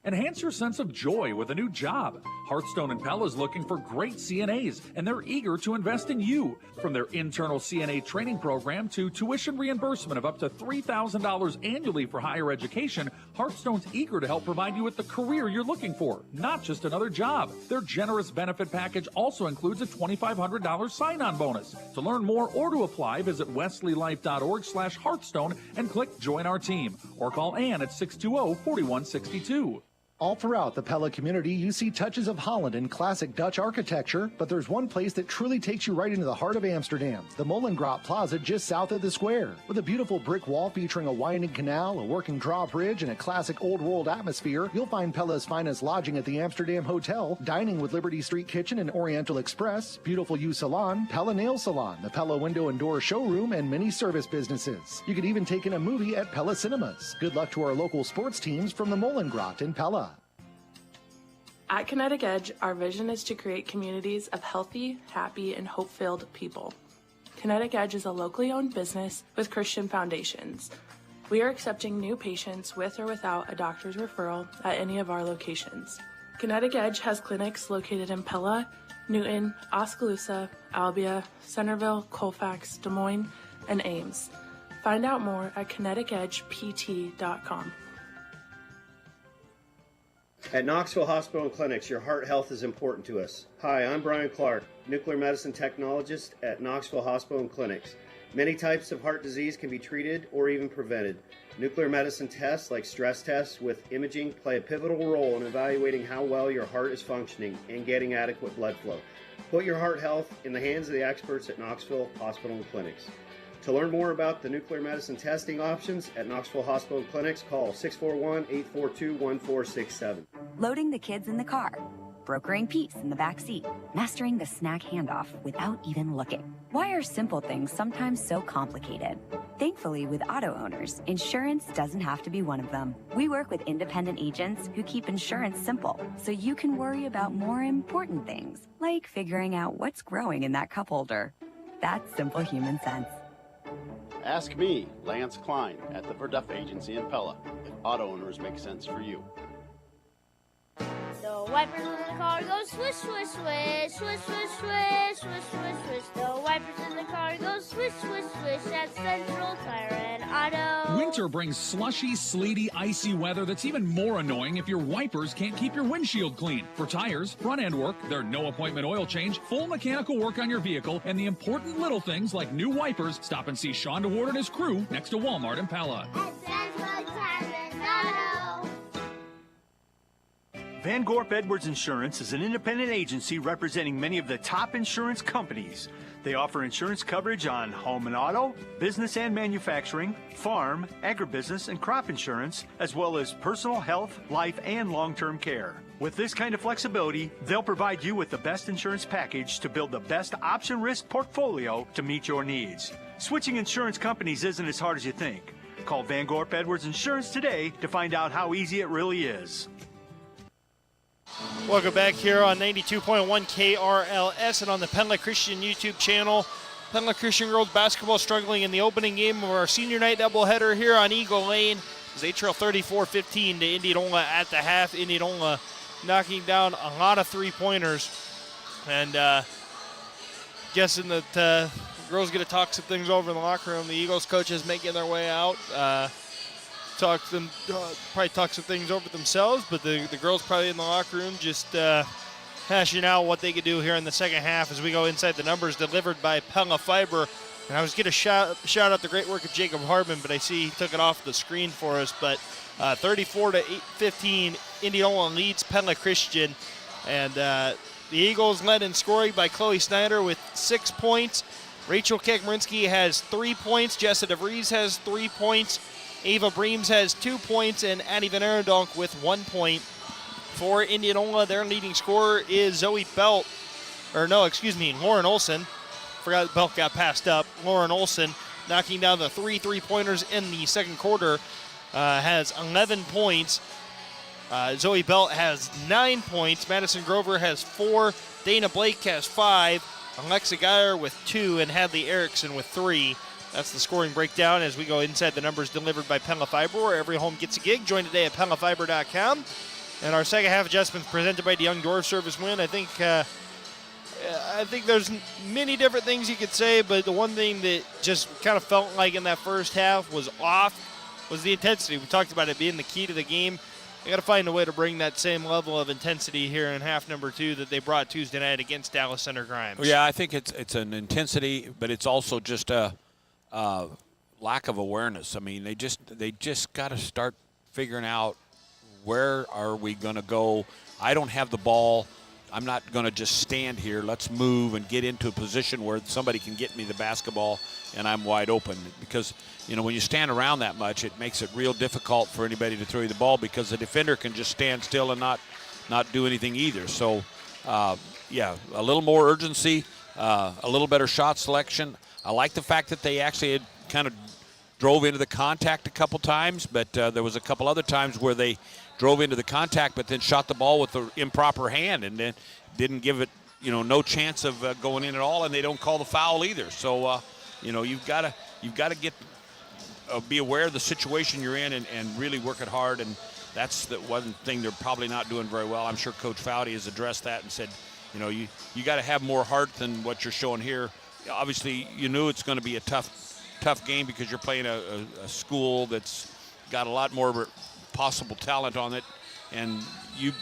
Enhance your sense of joy with a new job. Hearthstone and Pella is looking for great CNAs, and they're eager to invest in you. From their internal CNA training program to tuition reimbursement of up to $3,000 annually for higher education, Hearthstone's eager to help provide you with the career you're looking for, not just another job. Their generous benefit package also includes a $2,500 sign-on bonus. To learn more or to apply, visit wesleylife.org/Hearthstone and click Join Our Team, or call Ann at 620-4162. All throughout the Pella community, you see touches of Holland and classic Dutch architecture, but there's one place that truly takes you right into the heart of Amsterdam, the Molengraat Plaza just south of the square. With a beautiful brick wall featuring a winding canal, a working drawbridge, and a classic old world atmosphere, you'll find Pella's finest lodging at the Amsterdam Hotel, dining with Liberty Street Kitchen and Oriental Express, Beautiful You Salon, Pella Nail Salon, the Pella Window and Door Showroom, and many service businesses. You could even take in a movie at Pella Cinemas. Good luck to our local sports teams from the Molengraat in Pella. At Kinetic Edge, our vision is to create communities of healthy, happy, and hope-filled people. Kinetic Edge is a locally owned business with Christian foundations. We are accepting new patients with or without a doctor's referral at any of our locations. Kinetic Edge has clinics located in Pella, Newton, Oskaloosa, Albia, Centerville, Colfax, Des Moines, and Ames. Find out more at kineticedgept.com. At Knoxville Hospital and Clinics, your heart health is important to us. Hi, I'm Brian Clark, nuclear medicine technologist at Knoxville Hospital and Clinics. Many types of heart disease can be treated or even prevented. Nuclear medicine tests like stress tests with imaging play a pivotal role in evaluating how well your heart is functioning and getting adequate blood flow. Put your heart health in the hands of the experts at Knoxville Hospital and Clinics. To learn more about the nuclear medicine testing options at Knoxville Hospital and Clinics, call 641-842-1467. Loading the kids in the car, brokering peace in the back seat, mastering the snack handoff without even looking. Why are simple things sometimes so complicated? Thankfully, with auto owners, insurance doesn't have to be one of them. We work with independent agents who keep insurance simple, so you can worry about more important things, like figuring out what's growing in that cup holder. That's simple human sense. Ask me, Lance Klein, at the Verduff Agency in Pella, if auto owners make sense for you. The wipers in the car go swish, swish, swish, swish, swish, swish, swish, swish, swish. The wipers in the car go swish, swish, swish at Central Tire and Auto. Winter brings slushy, sleety, icy weather that's even more annoying if your wipers can't keep your windshield clean. For tires, front end work, their no appointment oil change, full mechanical work on your vehicle, and the important little things like new wipers, stop and see Sean DeWard and his crew next to Walmart in Pella. At Central Tire and Auto. Van Gorp Edwards Insurance is an independent agency representing many of the top insurance companies. They offer insurance coverage on home and auto, business and manufacturing, farm, agribusiness, and crop insurance, as well as personal health, life, and long-term care. With this kind of flexibility, they'll provide you with the best insurance package to build the best option risk portfolio to meet your needs. Switching insurance companies isn't as hard as you think. Call Van Gorp Edwards Insurance today to find out how easy it really is. Welcome back here on 92.1 KRLS and on the Pella Christian YouTube channel. Pella Christian girls basketball struggling in the opening game of our senior night doubleheader here on Eagle Lane as they trail 34-15 to Indianola at the half. Indianola knocking down a lot of three-pointers, and guessing that the girls going to talk some things over in the locker room. The Eagles coaches making their way out. Probably talk some things over themselves, but the girls probably in the locker room just hashing out what they could do here in the second half as we go inside the numbers delivered by Pella Fiber. And I was going to shout out the great work of Jacob Hardman, but I see he took it off the screen for us. But 34-15, Indianola leads Pella Christian. And the Eagles led in scoring by Chloe Snyder with 6 points. Rachel Kekmerinsky has 3 points. Jessa DeVries has 3 points. Ava Breams has 2 points, and Addie Van Arendonk with 1 point. For Indianola, their leading scorer is Lauren Olsen. Forgot Belt got passed up. Lauren Olsen knocking down the 3 3-pointers in the second quarter, has 11 points. Zoe Belt has 9 points. Madison Grover has 4. Dana Blake has 5. Alexa Geyer with 2, and Hadley Erickson with 3. That's the scoring breakdown as we go inside the numbers delivered by Pella Fiber, where every home gets a gig. Join today at PellaFiber.com. And our second half adjustments presented by DeYoung Door Service Win. I think there's many different things you could say, but the one thing that just kind of felt like in that first half was off was the intensity. We talked about it being the key to the game. They got to find a way to bring that same level of intensity here in half number 2 that they brought Tuesday night against Dallas Center Grimes. Well, yeah, I think it's an intensity, but it's also just a lack of awareness. I mean, they just got to start figuring out where are we going to go. I don't have the ball. I'm not going to just stand here. Let's move and get into a position where somebody can get me the basketball and I'm wide open. Because, when you stand around that much, it makes it real difficult for anybody to throw you the ball because the defender can just stand still and not do anything either. So, a little more urgency, a little better shot selection. I like the fact that they actually had kind of drove into the contact a couple times, but there was a couple other times where they drove into the contact but then shot the ball with the improper hand and then didn't give it, no chance of going in at all, and they don't call the foul either. So, you've got to get be aware of the situation you're in and really work it hard, and that's the one thing they're probably not doing very well. I'm sure Coach Foudy has addressed that and said, you got to have more heart than what you're showing here. Obviously, you knew it's going to be a tough game because you're playing a school that's got a lot more possible talent on it,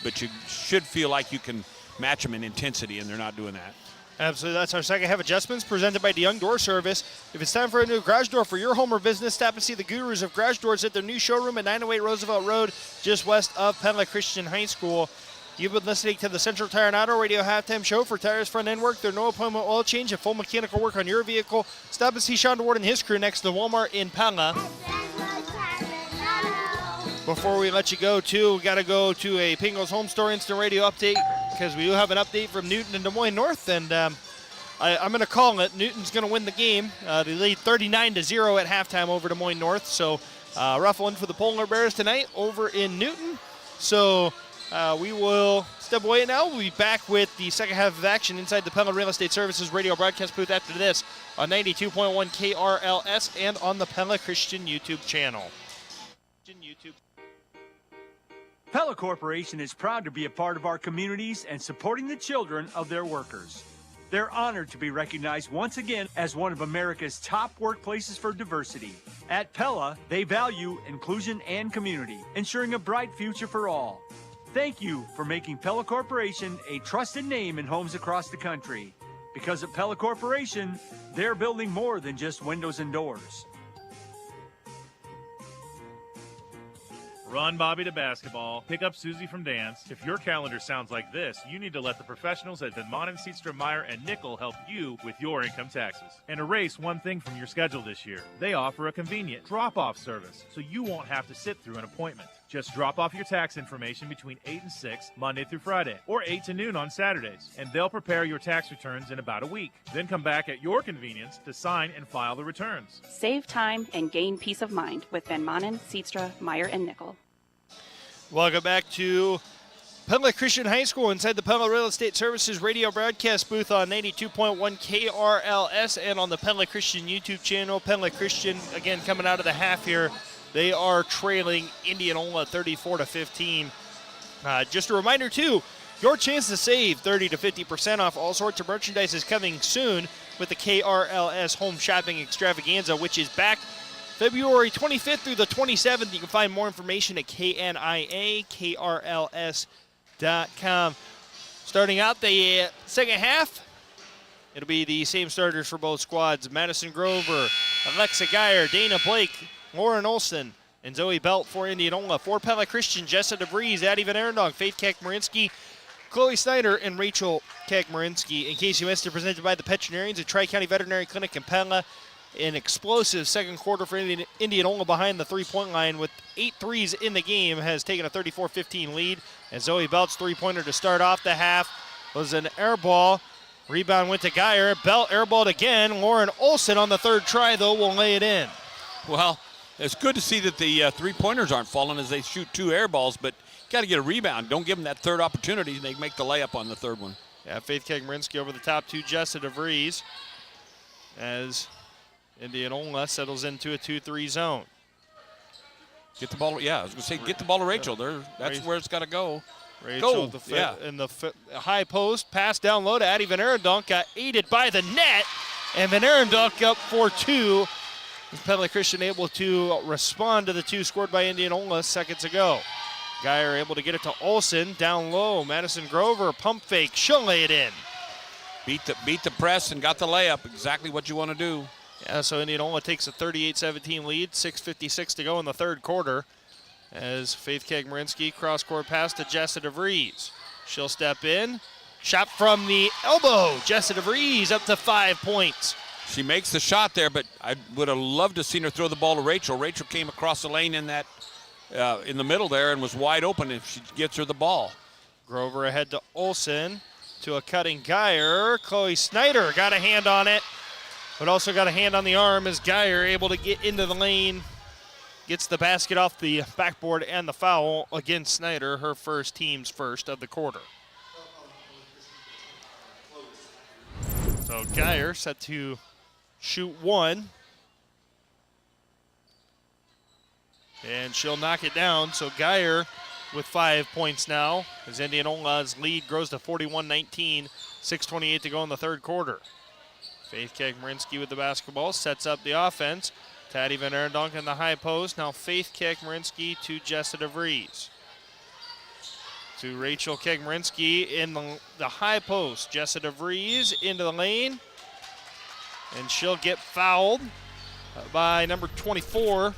but you should feel like you can match them in intensity, and they're not doing that. Absolutely. That's our second half adjustments presented by DeYoung Door Service. If it's time for a new garage door for your home or business, stop and see the gurus of garage doors at their new showroom at 908 Roosevelt Road, just west of Pella Christian High School. You've been listening to the Central Tire and Auto Radio halftime show for tires, front end work, their no appointment oil change, and full mechanical work on your vehicle. Stop and see Sean DeWard and his crew next to Walmart in Pella. Before we let you go, we got to go to a Pingles Home Store Instant Radio update because we do have an update from Newton and Des Moines North, and I'm going to call it. Newton's going to win the game. They lead 39-0 at halftime over Des Moines North, so rough one for the Polar Bears tonight over in Newton. So we will step away now. We'll be back with the second half of action inside the Pella Real Estate Services radio broadcast booth after this on 92.1 KRLS and on the Pella Christian YouTube channel. Pella Corporation is proud to be a part of our communities and supporting the children of their workers. They're honored to be recognized once again as one of America's top workplaces for diversity. At Pella, they value inclusion and community, ensuring a bright future for all. Thank you for making Pella Corporation a trusted name in homes across the country. Because at Pella Corporation, they're building more than just windows and doors. Run Bobby to basketball, pick up Susie from dance. If your calendar sounds like this, you need to let the professionals at Van Manen, Seatstra, Meyer, and Nickel help you with your income taxes. And erase one thing from your schedule this year. They offer a convenient drop-off service, so you won't have to sit through an appointment. Just drop off your tax information between 8 and 6, Monday through Friday, or 8 to noon on Saturdays, and they'll prepare your tax returns in about a week. Then come back at your convenience to sign and file the returns. Save time and gain peace of mind with Van Manen, Seatstra, Meyer, and Nickel. Welcome back to Pella Christian High School inside the Pella Real Estate Services radio broadcast booth on 92.1 KRLS and on the Pella Christian YouTube channel. Pella Christian, again, coming out of the half here. They are trailing Indianola 34-15. Just a reminder, too, your chance to save 30 to 50% off all sorts of merchandise is coming soon with the KRLS Home Shopping Extravaganza, which is back February 25th through the 27th. You can find more information at KNIAKRLS.com. Starting out the second half, it'll be the same starters for both squads. Madison Grover, Alexa Geyer, Dana Blake, Lauren Olson, and Zoe Belt for Indianola. For Pella Christian, Jessa DeVries, Addie Van Arendonk, Faith Kakmarinsky, Chloe Snyder, and Rachel Kakmarinsky. In case you missed it, presented by the Veterinarians at Tri-County Veterinary Clinic in Pella. An explosive second quarter for Indianola behind the three-point line with 8 threes in the game, has taken a 34-15 lead. And Zoe Belt's three-pointer to start off the half was an air ball. Rebound went to Geyer. Belt airballed again. Lauren Olson on the third try, though, will lay it in. Well, it's good to see that the three-pointers aren't falling as they shoot 2 air balls, but got to get a rebound. Don't give them that third opportunity, and they make the layup on the third one. Yeah, Faith Kakmarinsky over the top to Jessa DeVries as Indianola settles into a 2-3 zone. Get the ball, yeah, I was going to say, get the ball to Rachel. That's where it's got to go. Rachel in the high post, pass down low to Addie Van Arendonk, got aided by the net, and Van Arendonk up for 2. Pella Christian able to respond to the 2 scored by Indianola seconds ago. Geyer able to get it to Olson, down low. Madison Grover, pump fake, she'll lay it in. Beat the press and got the layup, exactly what you want to do. Yeah, so Indianola takes a 38-17 lead, 6:56 to go in the third quarter. As Faith Kakmarinsky cross-court pass to Jessa DeVries. She'll step in, shot from the elbow. Jessa DeVries up to 5 points. She makes the shot there, but I would have loved to have seen her throw the ball to Rachel. Rachel came across the lane in that in the middle there and was wide open if she gets her the ball. Grover ahead to Olson, to a cutting Geyer. Chloe Snyder got a hand on it, but also got a hand on the arm as Geyer able to get into the lane. Gets the basket off the backboard and the foul against Snyder, her team's first of the quarter. So Geyer set to shoot 1. And she'll knock it down. So Geyer with 5 points now as Indianola's lead grows to 41-19, 6:28 to go in the third quarter. Faith Kakmarinsky with the basketball, sets up the offense. Addie Van Arendonk in the high post. Now Faith Kakmarinsky to Jessa DeVries. To Rachel Kakmarinsky in the high post. Jessa DeVries into the lane. And she'll get fouled by number 24,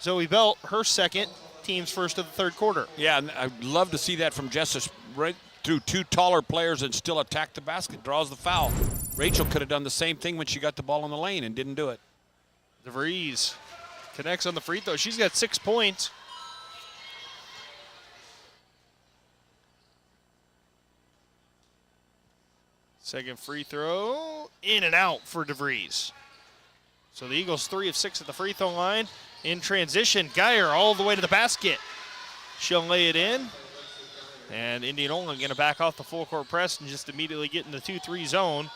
Zoe Belt, her second, team's first of the third quarter. Yeah, and I'd love to see that from Jessa, right through 2 taller players and still attack the basket, draws the foul. Rachel could have done the same thing when she got the ball in the lane and didn't do it. DeVries connects on the free throw. She's got 6 points. Second free throw, in and out for DeVries. So the Eagles 3 of 6 at the free throw line. In transition, Geyer all the way to the basket. She'll lay it in. And Indianola going to back off the full court press and just immediately get in the 2-3 zone.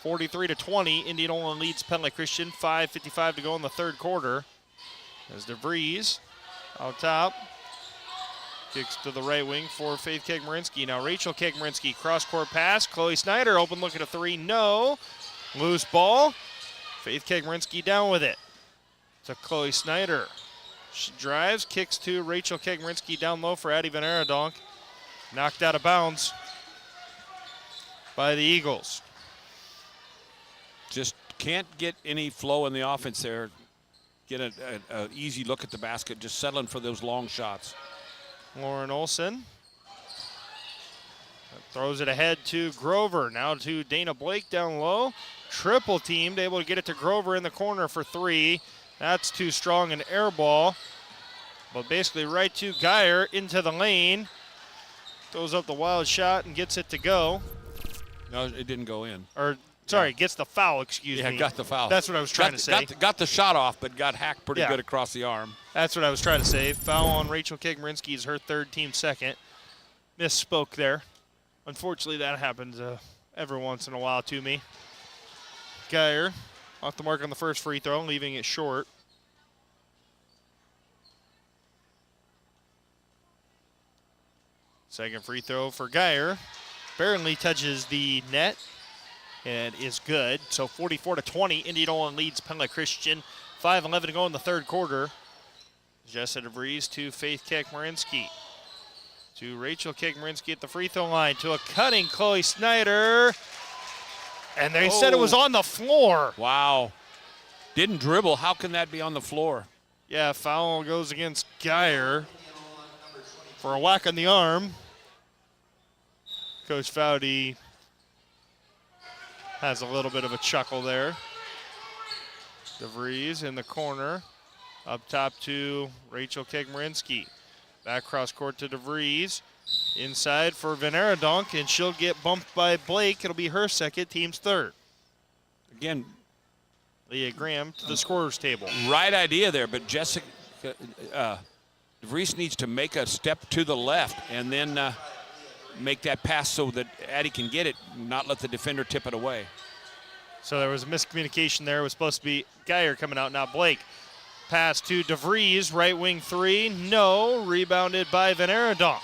43-20, Indianola leads Pella Christian. 5:55 to go in the third quarter. As DeVries out top. Kicks to the right wing for Faith Kakmarinsky. Now Rachel Kakmarinsky, cross-court pass. Chloe Snyder open look at a 3. No. Loose ball. Faith Kakmarinsky down with it. To Chloe Snyder. She drives, kicks to Rachel Kakmarinsky down low for Addie Van Arendonk. Knocked out of bounds by the Eagles. Just can't get any flow in the offense there. Get an easy look at the basket, just settling for those long shots. Lauren Olson throws it ahead to Grover. Now to Dana Blake down low. Triple teamed, able to get it to Grover in the corner for 3. That's too strong an air ball. But basically right to Geyer into the lane. Throws up the wild shot and gets it to go. No, it didn't go in. Or, sorry, gets the foul, excuse me. Yeah, got the foul. That's what I was trying to say. Got the shot off, but got hacked pretty good across the arm. That's what I was trying to say. Foul on Rachel Kakmarinsky is her third, team second. misspoke there. Unfortunately, that happens every once in a while to me. Geyer off the mark on the first free throw, leaving it short. Second free throw for Geyer. Barely touches the net and is good. So 44-20, Indianola leads Pella Christian. 5:11 to go in the third quarter. Jessa DeVries to Faith Kekmarinsky. To Rachel Kekmarinsky at the free throw line. To a cutting Chloe Snyder. And they said it was on the floor. Wow. Didn't dribble. How can that be on the floor? Yeah, foul goes against Geyer for a whack on the arm. Coach Foudy has a little bit of a chuckle there. DeVries in the corner. Up top to Rachel Kekmarinsky. Back cross court to DeVries. Inside for Veneradonk, and she'll get bumped by Blake. It'll be her second, team's third. Again, Leah Graham to the scorer's table. Right idea there, but Jessica DeVries needs to make a step to the left and then make that pass so that Addie can get it, not let the defender tip it away. So there was a miscommunication there. It was supposed to be Geyer coming out, not Blake. Pass to DeVries, right wing three. No, rebounded by Veneradonk.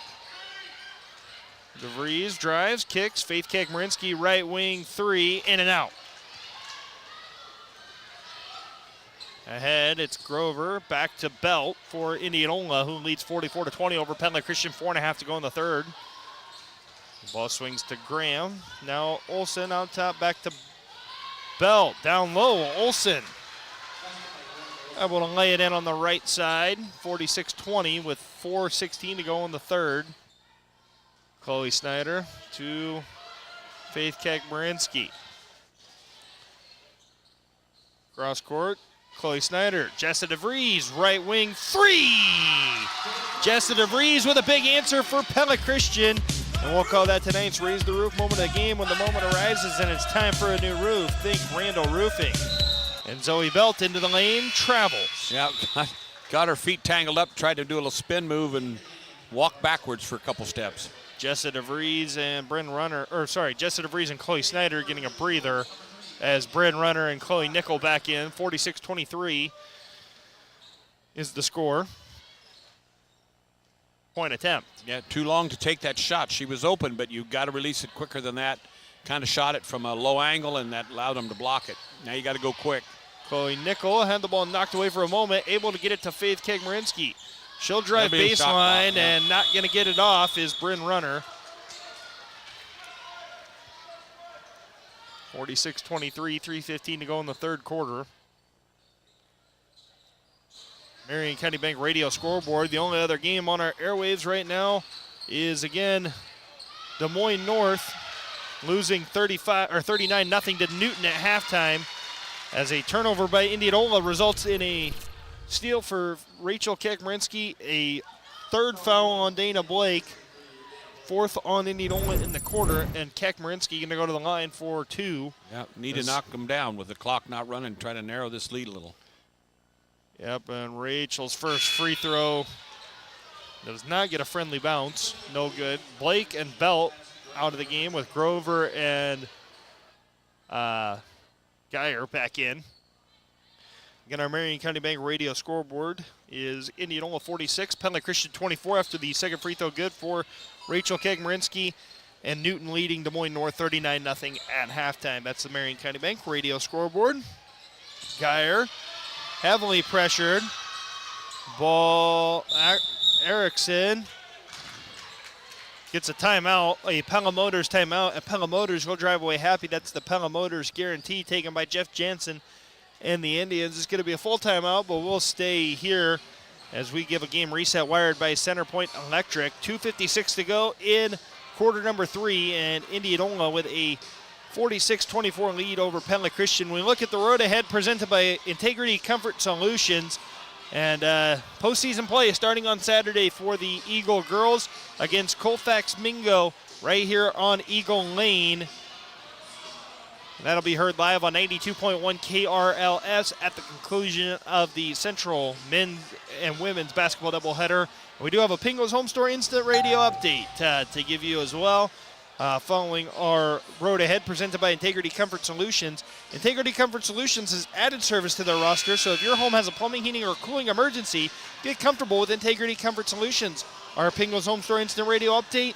DeVries drives, kicks. Faith Kekmarinsky, right wing three, in and out. Ahead, it's Grover. Back to Belt for Indianola, who leads 44-20 over Pella Christian. 4.5 to go in the third. The ball swings to Graham. Now Olsen out top, back to Belt. Down low, Olsen able to lay it in on the right side. 46-20 with 4:16 to go in the third. Chloe Snyder to Faith Kekmarinsky. Cross court, Chloe Snyder. Jessa DeVries, right wing three. Jessa DeVries with a big answer for Pella Christian. And we'll call that tonight's Raise the Roof moment of the game when the moment arises and it's time for a new roof. Think Randall Roofing. And Zoe Belt into the lane, travels. Yeah, got her feet tangled up, tried to do a little spin move and walk backwards for a couple steps. Jessa DeVries and Jessa DeVries and Chloe Snyder getting a breather as Bryn Runner and Chloe Nickel back in. 46-23 is the score. Point attempt. Yeah, too long to take that shot. She was open, but you got to release it quicker than that. Kind of shot it from a low angle, and that allowed them to block it. Now you got to go quick. Chloe Nickel had the ball knocked away for a moment, able to get it to Faith Kekmarinsky. She'll drive baseline, and not going to get it off is Bryn Runner. 46-23, 3:15 to go in the third quarter. Marion County Bank radio scoreboard. The only other game on our airwaves right now is, again, Des Moines North losing 39-0 to Newton at halftime as a turnover by Indianola results in a steal for Rachel Kekmarinsky, a third foul on Dana Blake, fourth on Indianola in the quarter, and Kekmarinsky going to go to the line for two. Yeah, need to knock them down with the clock not running, try to narrow this lead a little. Yep, and Rachel's first free throw does not get a friendly bounce. No good. Blake and Belt out of the game with Grover and Geyer back in. Again, our Marion County Bank radio scoreboard is Indianola 46, Pella Christian 24 after the second free throw good for Rachel Kekmarinsky, and Newton leading Des Moines North 39-0 at halftime. That's the Marion County Bank radio scoreboard. Geyer heavily pressured. Ball, Erickson gets a timeout, a Pella Motors timeout, and Pella Motors will drive away happy. That's the Pella Motors guarantee taken by Jeff Jansen and the Indians. It's going to be a full timeout, but we'll stay here as we give a game reset wired by Centerpoint Electric. 2:56 to go in quarter number 3, and Indianola with a 46-24 lead over Pella Christian. We look at the road ahead presented by Integrity Comfort Solutions. And postseason play is starting on Saturday for the Eagle girls against Colfax Mingo right here on Eagle Lane. That'll be heard live on 92.1 KRLS at the conclusion of the Central men's and women's basketball doubleheader. We do have a Pingos Home Store Instant Radio update to give you as well. Following our Road Ahead presented by Integrity Comfort Solutions. Integrity Comfort Solutions has added service to their roster, so if your home has a plumbing, heating, or cooling emergency, get comfortable with Integrity Comfort Solutions. Our Pingos Home Store Instant Radio update.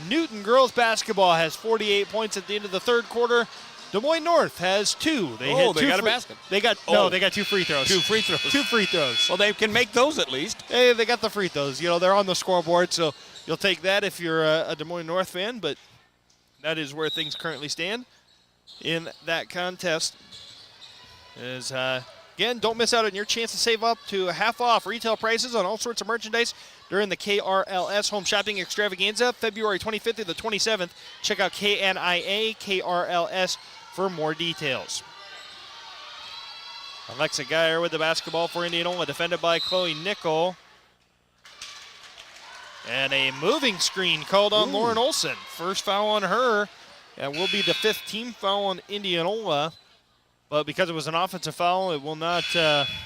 Newton girls basketball has 48 points at the end of the third quarter. Des Moines North has 2. They got a basket. They got 2 free throws. 2 free throws. 2 free throws. Well, they can make those at least. Hey, they got the free throws. You know, they're on the scoreboard, so you'll take that if you're a Des Moines North fan, but that is where things currently stand in that contest. Again, don't miss out on your chance to save up to half off retail prices on all sorts of merchandise during the KRLS Home Shopping Extravaganza, February 25th through the 27th. Check out KNIA KRLS for more details. Alexa Geyer with the basketball for Indianola, defended by Chloe Nickel. And a moving screen called on Lauren Olson. First foul on her. That will be the 5th team foul on Indianola. But because it was an offensive foul, it will not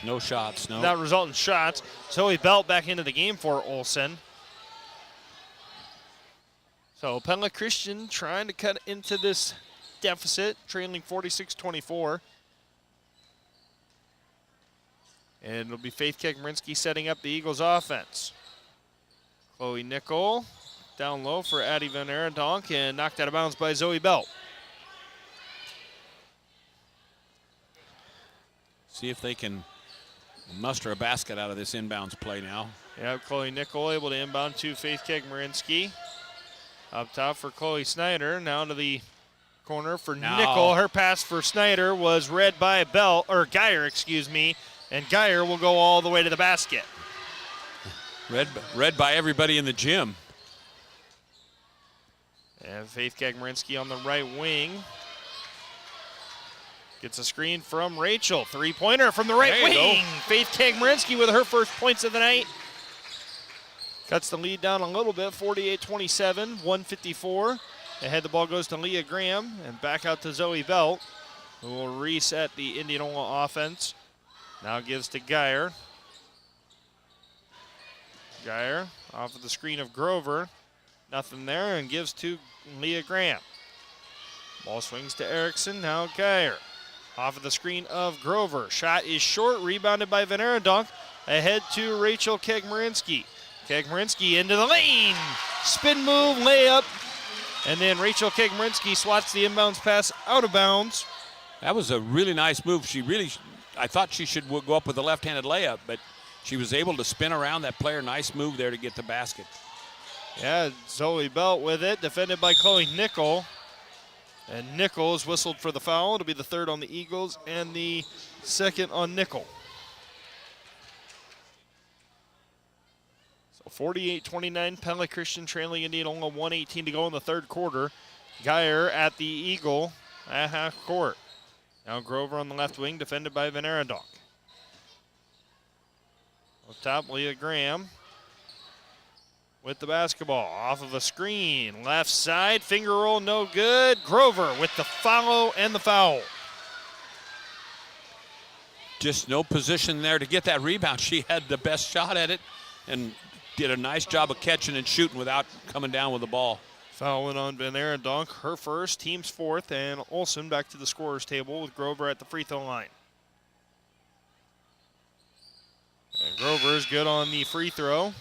no shots, no. Not result in shots. Zoe Belt back into the game for Olson. So Pella Christian trying to cut into this deficit, trailing 46-24. And it'll be Faith Kegmerinsky setting up the Eagles offense. Chloe Nickel down low for Addie Van Arendonk and knocked out of bounds by Zoe Belt. See if they can muster a basket out of this inbounds play now. Yeah, Chloe Nickel able to inbound to Faith Kegmerinsky. Up top for Chloe Snyder. Now to the corner for Nickel. Her pass for Snyder was read by Geyer, and Geyer will go all the way to the basket. Read by everybody in the gym. And Faith Kegmerinsky on the right wing. Gets a screen from Rachel. Three-pointer from the right wing. Faith Kegmerinsky with her first points of the night. Cuts the lead down a little bit, 48-27, 1:54. Ahead the ball goes to Leah Graham and back out to Zoe Belt, who will reset the Indianola offense. Now gives to Geyer. Geyer off of the screen of Grover. Nothing there, and gives to Leah Graham. Ball swings to Erickson, now Geyer. Off of the screen of Grover. Shot is short, rebounded by Van Arendonk. Ahead to Rachel Kegmerinsky. Kegmerinsky into the lane. Spin move, layup. And then Rachel Kegmerinsky swats the inbounds pass out of bounds. That was a really nice move. I thought she should go up with a left-handed layup, but she was able to spin around that player. Nice move there to get the basket. Yeah, Zoe Belt with it, defended by Chloe Nickel. And Nickel is whistled for the foul. It'll be the 3rd on the Eagles and the 2nd on Nickel. So 48-29, Pella Christian trailing Indianola, 1:18 to go in the 3rd quarter. Geyer at the Eagle at half court. Now Grover on the left wing, defended by Van Arendonk. Up top, Leah Graham with the basketball. Off of a screen, left side, finger roll, no good. Grover with the follow and the foul. Just no position there to get that rebound. She had the best shot at it and did a nice job of catching and shooting without coming down with the ball. Fouling on Van Arendonk, her first, team's 4th, and Olsen back to the scorer's table with Grover at the free throw line. And Grover is good on the free throw.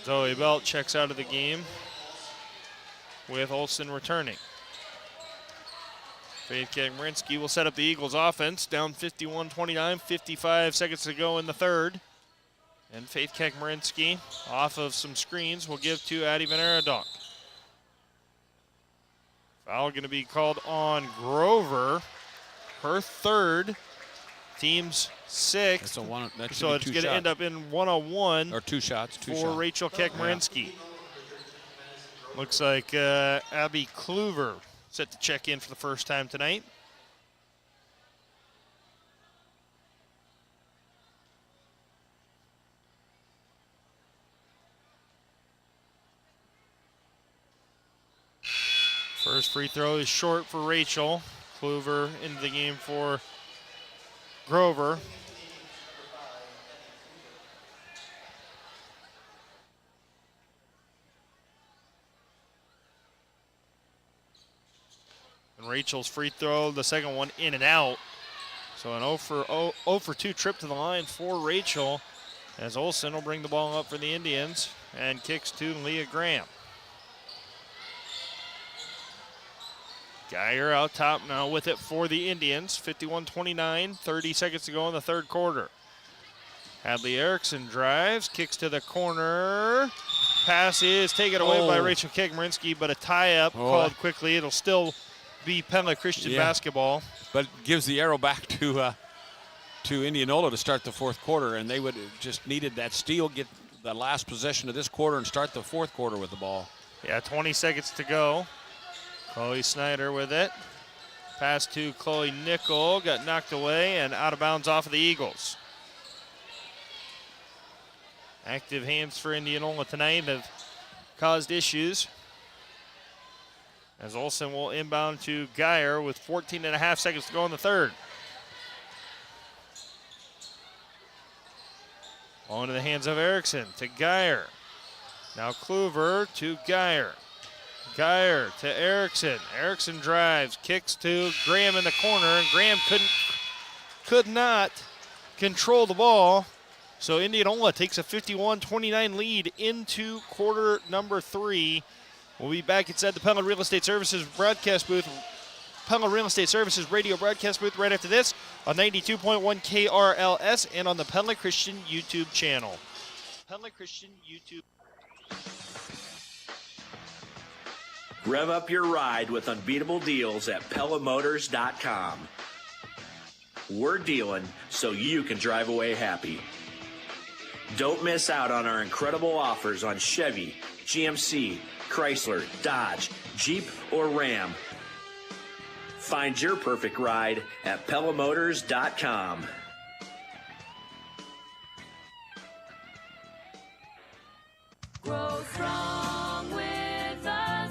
Zoe Belt checks out of the game with Olsen returning. Faith Kegmerinsky will set up the Eagles offense, down 51-29, 55 seconds to go in the 3rd. And Faith Kegmerinsky, off of some screens, will give to Addie Van Arendonk. Foul going to be called on Grover, her 3rd, team's 6th. So it's going to end up in 1-on-1. Or 2 shots. For Rachel Kegmerinsky. Looks like Abby Kluver set to check in for the first time tonight. First free throw is short for Rachel. Kluver into the game for Grover. And Rachel's free throw, the second one in and out. So an 0 for 2 trip to the line for Rachel, as Olsen will bring the ball up for the Indians and kicks to Leah Graham. Geyer out top now with it for the Indians. 51-29, 30 seconds to go in the third quarter. Hadley Erickson drives, kicks to the corner. Pass is taken away by Rachel Kegmerinsky, but a tie-up called quickly. It'll still be Pella Christian basketball. But gives the arrow back to Indianola to start the fourth quarter, and they would just needed that steal, get the last possession of this quarter and start the fourth quarter with the ball. Yeah, 20 seconds to go. Chloe Snyder with it. Pass to Chloe Nickel, got knocked away and out of bounds off of the Eagles. Active hands for Indianola tonight have caused issues, as Olsen will inbound to Geyer with 14.5 seconds to go in the third. Ball into the hands of Erickson to Geyer. Now Kluver to Geyer. Geyer to Erickson. Erickson drives, kicks to Graham in the corner, and Graham could not control the ball. So Indianola takes a 51-29 lead into quarter number 3. We'll be back inside the Pella Real Estate Services broadcast booth. Pella Real Estate Services radio broadcast booth right after this on 92.1 KRLS and on the Pella Christian YouTube channel. Pella Christian YouTube. Rev up your ride with unbeatable deals at PellaMotors.com. We're dealing so you can drive away happy. Don't miss out on our incredible offers on Chevy, GMC, Chrysler, Dodge, Jeep, or Ram. Find your perfect ride at PellaMotors.com. Grow strong with us.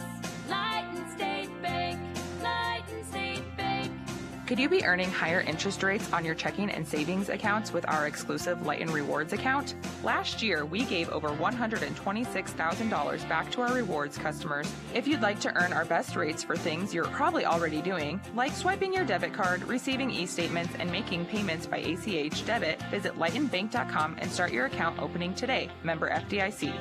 Lighten State Bank. Lighten State Bank. Could you be earning higher interest rates on your checking and savings accounts with our exclusive Lighten Rewards account? Last year, we gave over $126,000 back to our rewards customers. If you'd like to earn our best rates for things you're probably already doing, like swiping your debit card, receiving e-statements, and making payments by ACH debit, visit lightenbank.com and start your account opening today. Member FDIC.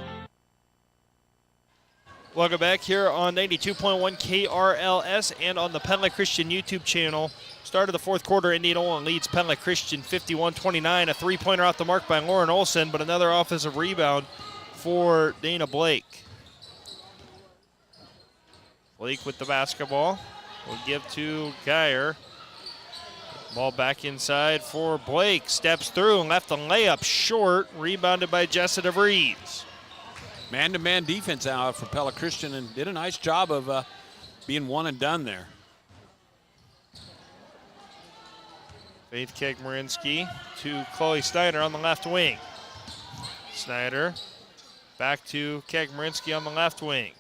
Welcome back here on 92.1 KRLS and on the Pella Christian YouTube channel. Start of the fourth quarter, Indianola leads Pella Christian 51-29. A three-pointer off the mark by Lauren Olsen, but another offensive rebound for Dana Blake. Blake with the basketball. Will give to Geyer. Ball back inside for Blake. Steps through and left the layup short. Rebounded by Jessa DeVries. Man-to-man defense out for Pella Christian and did a nice job of being one and done there. Faith Kegmerinsky to Chloe Snyder on the left wing. Snyder back to Kegmerinsky on the left wing.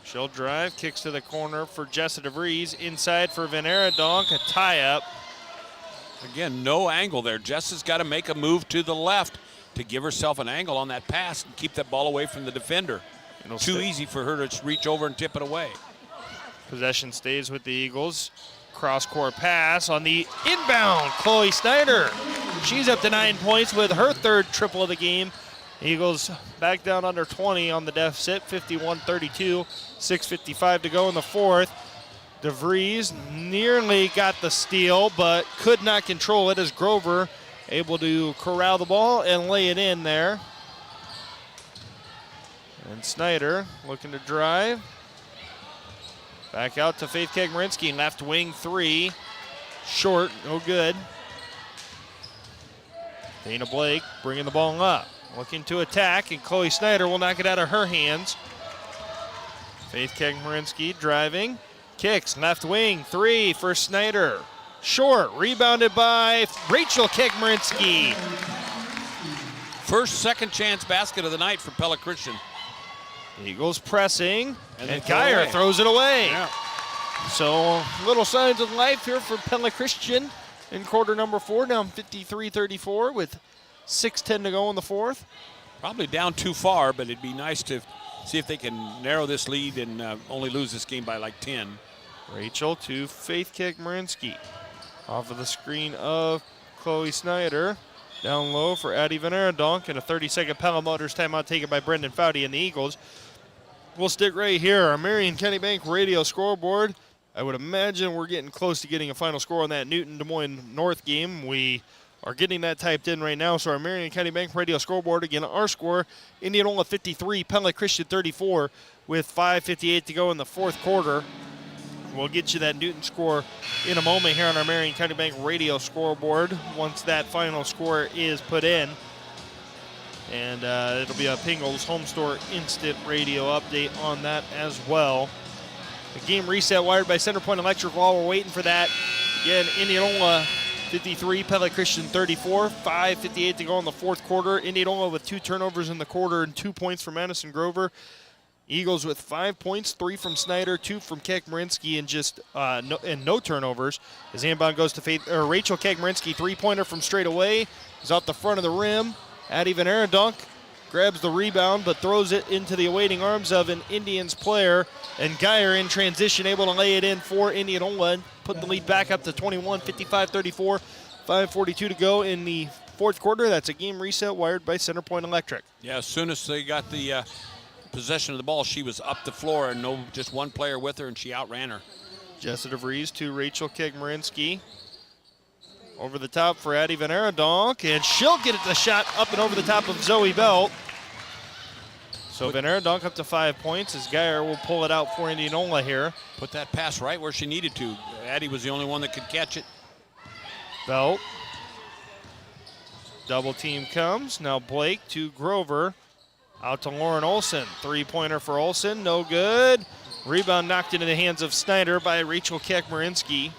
She'll drive, kicks to the corner for Jessa DeVries. Inside for Venera Donk, a tie-up. Again, no angle there. Jessa's got to make a move to the left to give herself an angle on that pass and keep that ball away from the defender. Too easy for her to reach over and tip it away. Possession stays with the Eagles. Cross-court pass on the inbound. Chloe Snyder. She's up to 9 points with her third triple of the game. Eagles back down under 20 on the deficit, 51-32. 6:55 to go in the fourth. DeVries nearly got the steal, but could not control it as Grover able to corral the ball and lay it in there. And Snyder looking to drive. Back out to Faith Kegmerinsky, left wing three. Short, no good. Dana Blake bringing the ball up. Looking to attack, and Chloe Snyder will knock it out of her hands. Faith Kegmerinsky driving. Kicks, left wing, three for Snyder. Short, rebounded by Rachel Kegmerinsky. First second chance basket of the night for Pella Christian. Eagles pressing, and throw Geyer away. throws it away. Yeah. So little signs of life here for Pella Christian in quarter number 4, down 53-34 with 6:10 to go in the fourth. Probably down too far, but it'd be nice to see if they can narrow this lead and only lose this game by like 10. Rachel to Faith Kekmarinsky. Off of the screen of Chloe Snyder. Down low for Addie Van Arendonk, and a 30-second Pella Motors timeout taken by Brendan Foudy and the Eagles. We'll stick right here. Our Marion County Bank radio scoreboard. I would imagine we're getting close to getting a final score on that Newton-Des Moines North game. We are getting that typed in right now. So our Marion County Bank radio scoreboard, again, our score, Indianola 53, Pella Christian 34, with 5:58 to go in the fourth quarter. We'll get you that Newton score in a moment here on our Marion County Bank radio scoreboard once that final score is put in. And it'll be a Pingles Home Store instant radio update on that as well. The game reset wired by Centerpoint Electric while we're waiting for that. Again, Indianola 53, Pella Christian 34, 5:58 to go in the fourth quarter. Indianola with 2 turnovers in the quarter and 2 points from Madison Grover. Eagles with 5 points, 3 from Snyder, 2 from Kekmarinsky, and just no turnovers. As inbound goes to Rachel Kekmarinsky, 3-pointer from straight away. Is off the front of the rim. Addie Van Arendonk grabs the rebound, but throws it into the awaiting arms of an Indians player. And Geyer in transition, able to lay it in for Indianola and put the lead back up to 21, 55-34, 5:42 to go in the fourth quarter. That's a game reset wired by Centerpoint Electric. Yeah, as soon as they got the possession of the ball, she was up the floor and just one player with her, and she outran her. Jessica DeVries to Rachel Kekmarinsky. Over the top for Addie Van Arendonk, and she'll get it the shot up and over the top of Zoe Belt. So Van Arendonk up to 5 points as Geyer will pull it out for Indianola here. Put that pass right where she needed to. Addie was the only one that could catch it. Belt. Double team comes. Now Blake to Grover. Out to Lauren Olson. 3-pointer for Olson, no good. Rebound knocked into the hands of Snyder by Rachel Kekmarinsky.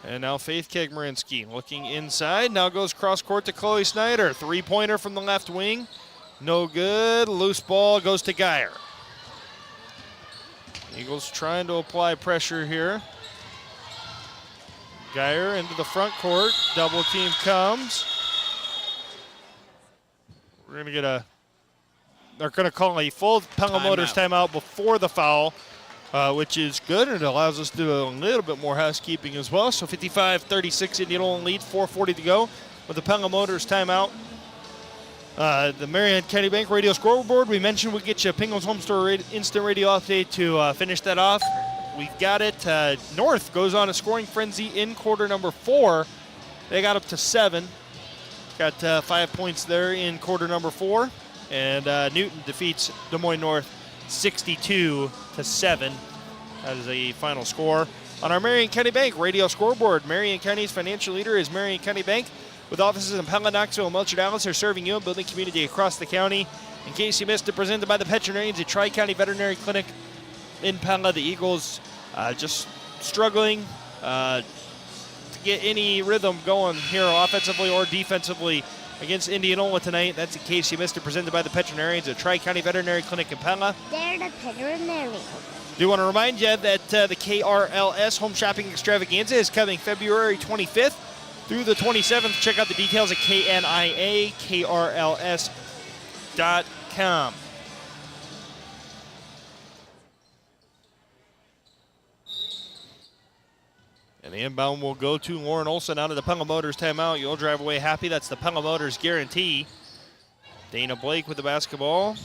And now Faith Kekmarinsky looking inside. Now goes cross court to Chloe Snyder. 3-pointer from the left wing. No good. Loose ball goes to Geyer. Eagles trying to apply pressure here. Geyer into the front court. Double team comes. We're going to get they're going to call a full Pella Motors timeout before the foul, which is good, and it allows us to do a little bit more housekeeping as well. So 55-36, Indianola lead, 4:40 to go with the Pella Motors timeout. The Marion County Bank radio scoreboard, we mentioned we'd get you a Pingles Home Store instant radio update to finish that off. We've got it. North goes on a scoring frenzy in quarter number 4. They got up to 7. Got 5 points there in quarter number 4. And Newton defeats Des Moines North 62-7. That is a final score. On our Marion County Bank radio scoreboard, Marion County's financial leader is Marion County Bank. With offices in Pella, Knoxville, and Melcher Dallas, are serving you and building community across the county. In case you missed it, presented by the veterinarians at Tri-County Veterinary Clinic in Pella. The Eagles just struggling to get any rhythm going here offensively or defensively against Indianola tonight. That's in case you missed it, presented by the veterinarians at Tri-County Veterinary Clinic in Pella. They're the veterinarians. Do want to remind you that the KRLS Home Shopping Extravaganza is coming February 25th through the 27th. Check out the details at KNIAKRLS.com. And the inbound will go to Lauren Olson out of the Pella Motors timeout. You'll drive away happy. That's the Pella Motors guarantee. Dana Blake with the basketball.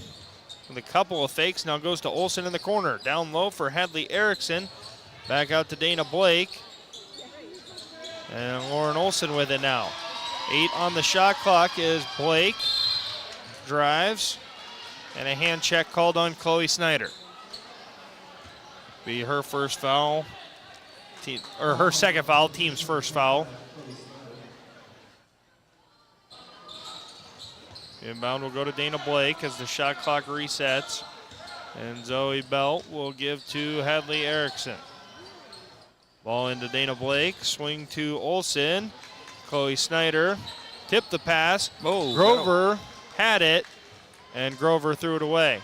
With a couple of fakes. Now goes to Olson in the corner. Down low for Hadley Erickson. Back out to Dana Blake. And Lauren Olson with it now. 8 on the shot clock is Blake. Drives. And a hand check called on Chloe Snyder. Be her first foul. Her second foul, team's first foul. Inbound will go to Dana Blake as the shot clock resets. And Zoe Belt will give to Hadley Erickson. Ball into Dana Blake, swing to Olson. Chloe Snyder tipped the pass. Grover had it. and Grover threw it away.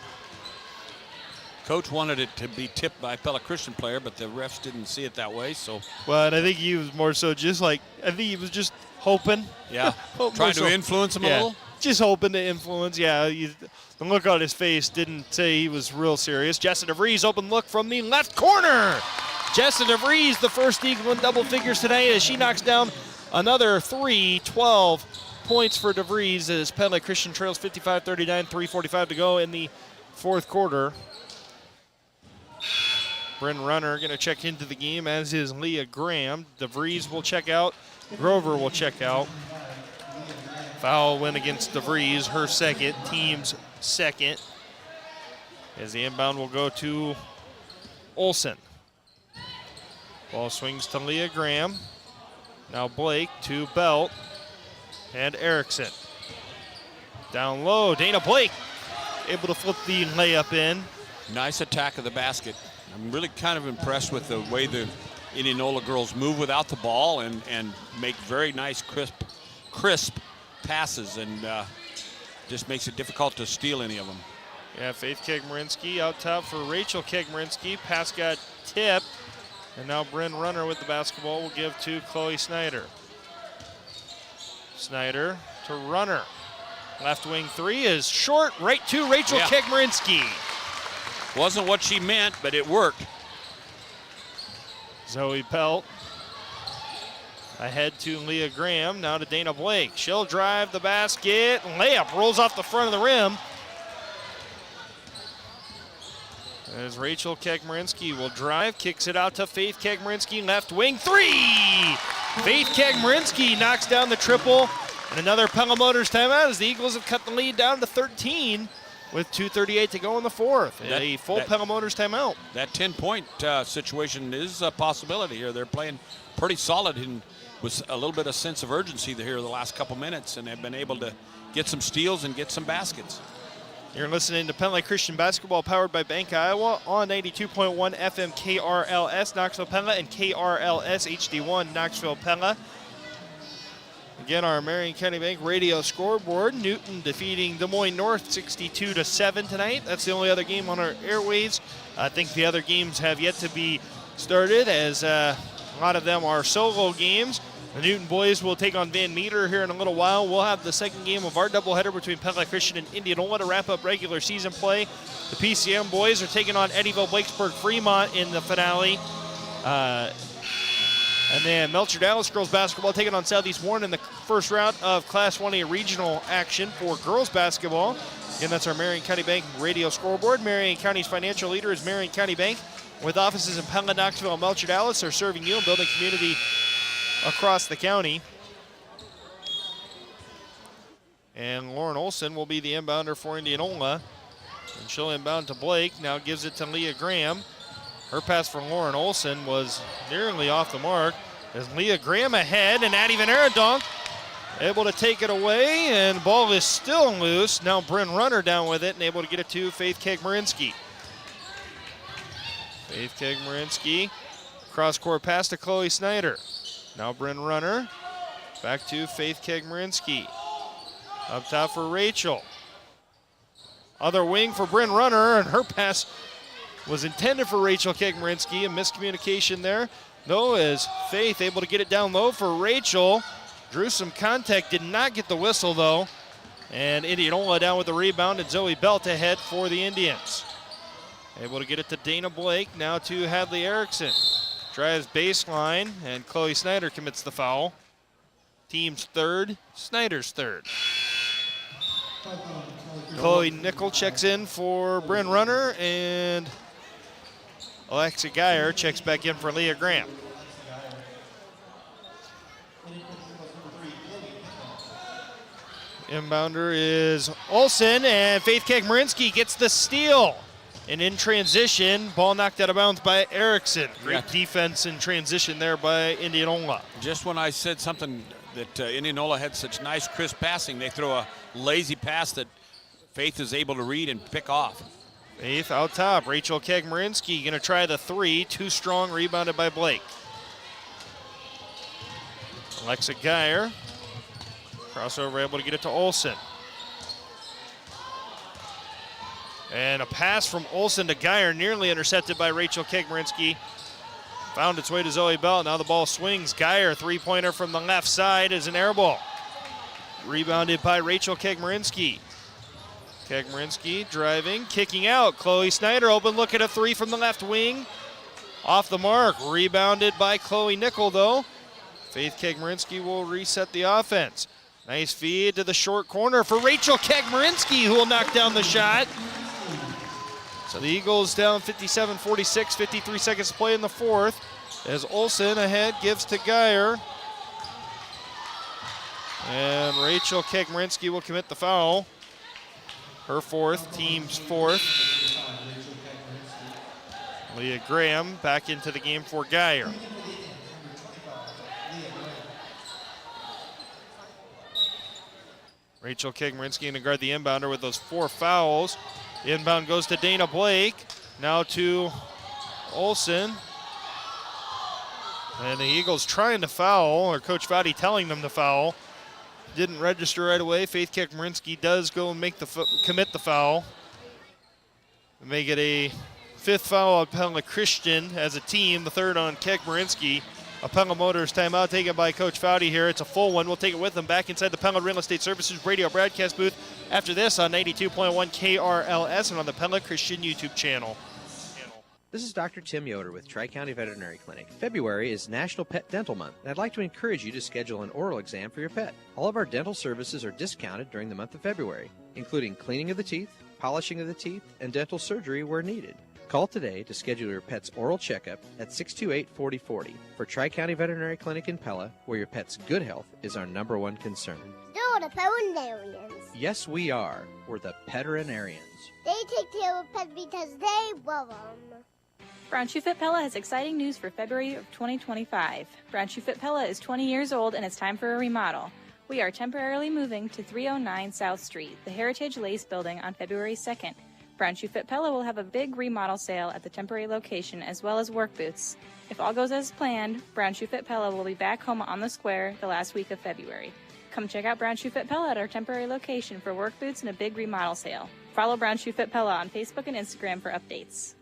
Coach wanted it to be tipped by a Pella Christian player, but the refs didn't see it that way. So, well, and I think he was more so just like, I think he was just hoping. Yeah, trying to influence him a little. Just hoping to influence. Yeah, the look on his face didn't say he was real serious. Jessa DeVries, open look from the left corner. Jessa DeVries, the first Eagle in double figures today as she knocks down another 3, 12 points for DeVries as Pella Christian trails 55-39, 3:45 to go in the fourth quarter. Bryn Runner going to check into the game, as is Leah Graham. DeVries will check out. Grover will check out. Foul win against DeVries, her second, team's second. As the inbound will go to Olsen. Ball swings to Leah Graham. Now Blake to Belt and Erickson. Down low, Dana Blake able to flip the layup in. Nice attack of the basket. I'm really kind of impressed with the way the Indianola girls move without the ball and make very nice, crisp passes, and just makes it difficult to steal any of them. Yeah, Faith Kegmarinsky out top for Rachel Kegmarinsky. Pass got tipped, and now Bryn Runner with the basketball will give to Chloe Snyder. Snyder to Runner. Left wing three is short, right to Rachel Kegmarinsky. Wasn't what she meant, but it worked. Zoe Pelt ahead to Leah Graham, now to Dana Blake. She'll drive the basket, layup rolls off the front of the rim. As Rachel Kegmarinsky will drive, kicks it out to Faith Kegmarinsky, left wing three! Faith Kegmarinsky knocks down the triple, and another Pella Motors timeout as the Eagles have cut the lead down to 13. With 2:38 to go in the fourth. A full Pella Motors timeout. That 10-point situation is a possibility here. They're playing pretty solid and with a little bit of sense of urgency here the last couple minutes, and have been able to get some steals and get some baskets. You're listening to Pella Christian Basketball powered by Bank Iowa on 92.1 FM KRLS Knoxville Pella and KRLS HD1 Knoxville Pella. Again, our Marion County Bank radio scoreboard. Newton defeating Des Moines North 62-7 tonight. That's the only other game on our airwaves. I think the other games have yet to be started, as a lot of them are solo games. The Newton boys will take on Van Meter here in a little while. We'll have the second game of our doubleheader between Pella Christian and Indianola to wrap up regular season play. The PCM boys are taking on Eddyville Blakesburg Fremont in the finale. And then Melcher Dallas girls basketball taking on Southeast Warren in the first round of Class 1A regional action for girls basketball. Again, that's our Marion County Bank radio scoreboard. Marion County's financial leader is Marion County Bank, with offices in Pella, Knoxville, and Melcher Dallas. Are serving you and building community across the county. And Lauren Olson will be the inbounder for Indianola. And she'll inbound to Blake. Now gives it to Leah Graham. Her pass from Lauren Olson was nearly off the mark. As Leah Graham ahead, and Addie Van Arendonk able to take it away, and ball is still loose. Now Bryn Runner down with it and able to get it to Faith Kegmarinsky. Faith Kegmarinsky, cross-court pass to Chloe Snyder. Now Bryn Runner, back to Faith Kegmarinsky. Up top for Rachel. Other wing for Bryn Runner, and her pass was intended for Rachel Kegmarinsky. A miscommunication there. No, as Faith able to get it down low for Rachel. Drew some contact, did not get the whistle though. And Indianola down with the rebound, and Zoe Belt ahead for the Indians. Able to get it to Dana Blake, now to Hadley Erickson. Drives baseline, and Chloe Snyder commits the foul. Team's third, Snyder's third. Chloe Nickel checks in for Bryn Runner, and Alexa Geyer checks back in for Leah Graham. Inbounder is Olsen, and Faith Kegmarinsky gets the steal. And in transition, ball knocked out of bounds by Erickson. Great defense in transition there by Indianola. Just when I said something that Indianola had such nice, crisp passing, they throw a lazy pass that Faith is able to read and pick off. Faith out top. Rachel Kegmarinsky going to try the three. Too strong, rebounded by Blake. Alexa Geyer. Crossover able to get it to Olsen. And a pass from Olsen to Geyer, nearly intercepted by Rachel Kegmarinsky. Found its way to Zoe Belt. Now the ball swings. Geyer, three-pointer from the left side, is an air ball. Rebounded by Rachel Kegmarinsky. Kegmarinsky driving, kicking out. Chloe Snyder, open look at a three from the left wing. Off the mark. Rebounded by Chloe Nickel, though. Faith Kegmarinsky will reset the offense. Nice feed to the short corner for Rachel Kegmarinsky, who will knock down the shot. So the Eagles down 57-46, 53 seconds to play in the fourth. As Olsen ahead gives to Geyer. And Rachel Kegmarinsky will commit the foul. Her fourth, team's fourth. Leah Graham back into the game for Geyer. Rachel Kegmarinsky going to guard the inbounder with those 4 fouls. Inbound goes to Dana Blake. Now to Olsen. And the Eagles trying to foul, or Coach Foudy telling them to foul. Didn't register right away. Faith Kegmarinsky does go and make commit the foul. Make it a 5th foul on Pella Christian as a team, the 3rd on Kegmarinsky. A Pella Motors timeout taken by Coach Foudy here. It's a full one. We'll take it with them back inside the Pella Real Estate Services radio broadcast booth after this on 92.1 KRLS and on the Pella Christian YouTube channel. This is Dr. Tim Yoder with Tri-County Veterinary Clinic. February is National Pet Dental Month, and I'd like to encourage you to schedule an oral exam for your pet. All of our dental services are discounted during the month of February, including cleaning of the teeth, polishing of the teeth, and dental surgery where needed. Call today to schedule your pet's oral checkup at 628-4040 for Tri-County Veterinary Clinic in Pella, where your pet's good health is our #1 concern. They're the veterinarians. Yes, we are. We're the Peterinarians. They take care of pets because they love them. Brown Shoe Fit Pella has exciting news for February of 2025. Brown Shoe Fit Pella is 20 years old and it's time for a remodel. We are temporarily moving to 309 South Street, the Heritage Lace Building, on February 2nd. Brown Shoe Fit Pella will have a big remodel sale at the temporary location as well as work booths. If all goes as planned, Brown Shoe Fit Pella will be back home on the square the last week of February. Come check out Brown Shoe Fit Pella at our temporary location for work booths and a big remodel sale. Follow Brown Shoe Fit Pella on Facebook and Instagram for updates.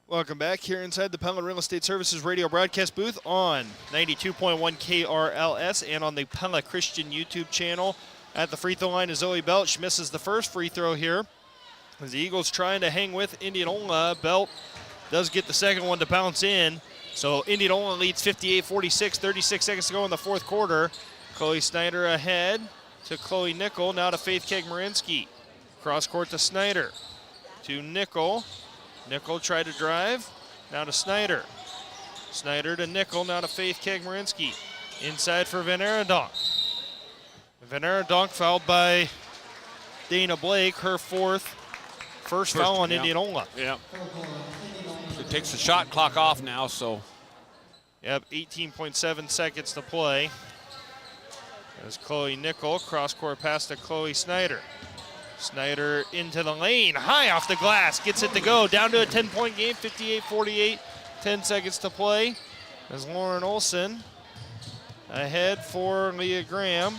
Welcome back here inside the Pella Real Estate Services radio broadcast booth on 92.1 KRLS and on the Pella Christian YouTube channel. At the free throw line is Zoe Belt. She misses the first free throw here. As the Eagles trying to hang with Indianola. Belt does get the second one to bounce in. So Indianola leads 58-46, 36 seconds to go in the fourth quarter. Chloe Snyder ahead to Chloe Nickel, now to Faith Kegmarinsky. Cross court to Snyder. To Nickel. Nickel tried to drive, now to Snyder. Snyder to Nickel, now to Faith Kegmarinsky. Inside for Van Arendonk. Van Arendonk fouled by Dana Blake, her first foul on Indianola. Yeah. It takes the shot clock off now, so. Yep, 18.7 seconds to play. There's Chloe Nickel, cross-court pass to Chloe Snyder. Snyder into the lane, high off the glass, gets it to go. Down to a 10-point game, 58-48, 10 seconds to play. As Lauren Olsen ahead for Leah Graham.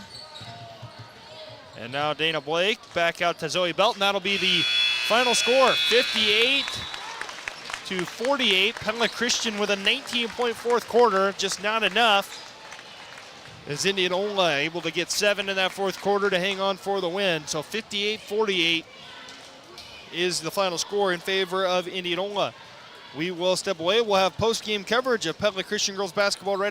And now Dana Blake back out to Zoe Belt, and that'll be the final score, 58-48. Pella Christian with a 19-point fourth quarter, just not enough. As Indianola able to get 7 in that fourth quarter to hang on for the win. So 58-48 is the final score in favor of Indianola. We will step away. We'll have post-game coverage of Pella Christian girls basketball right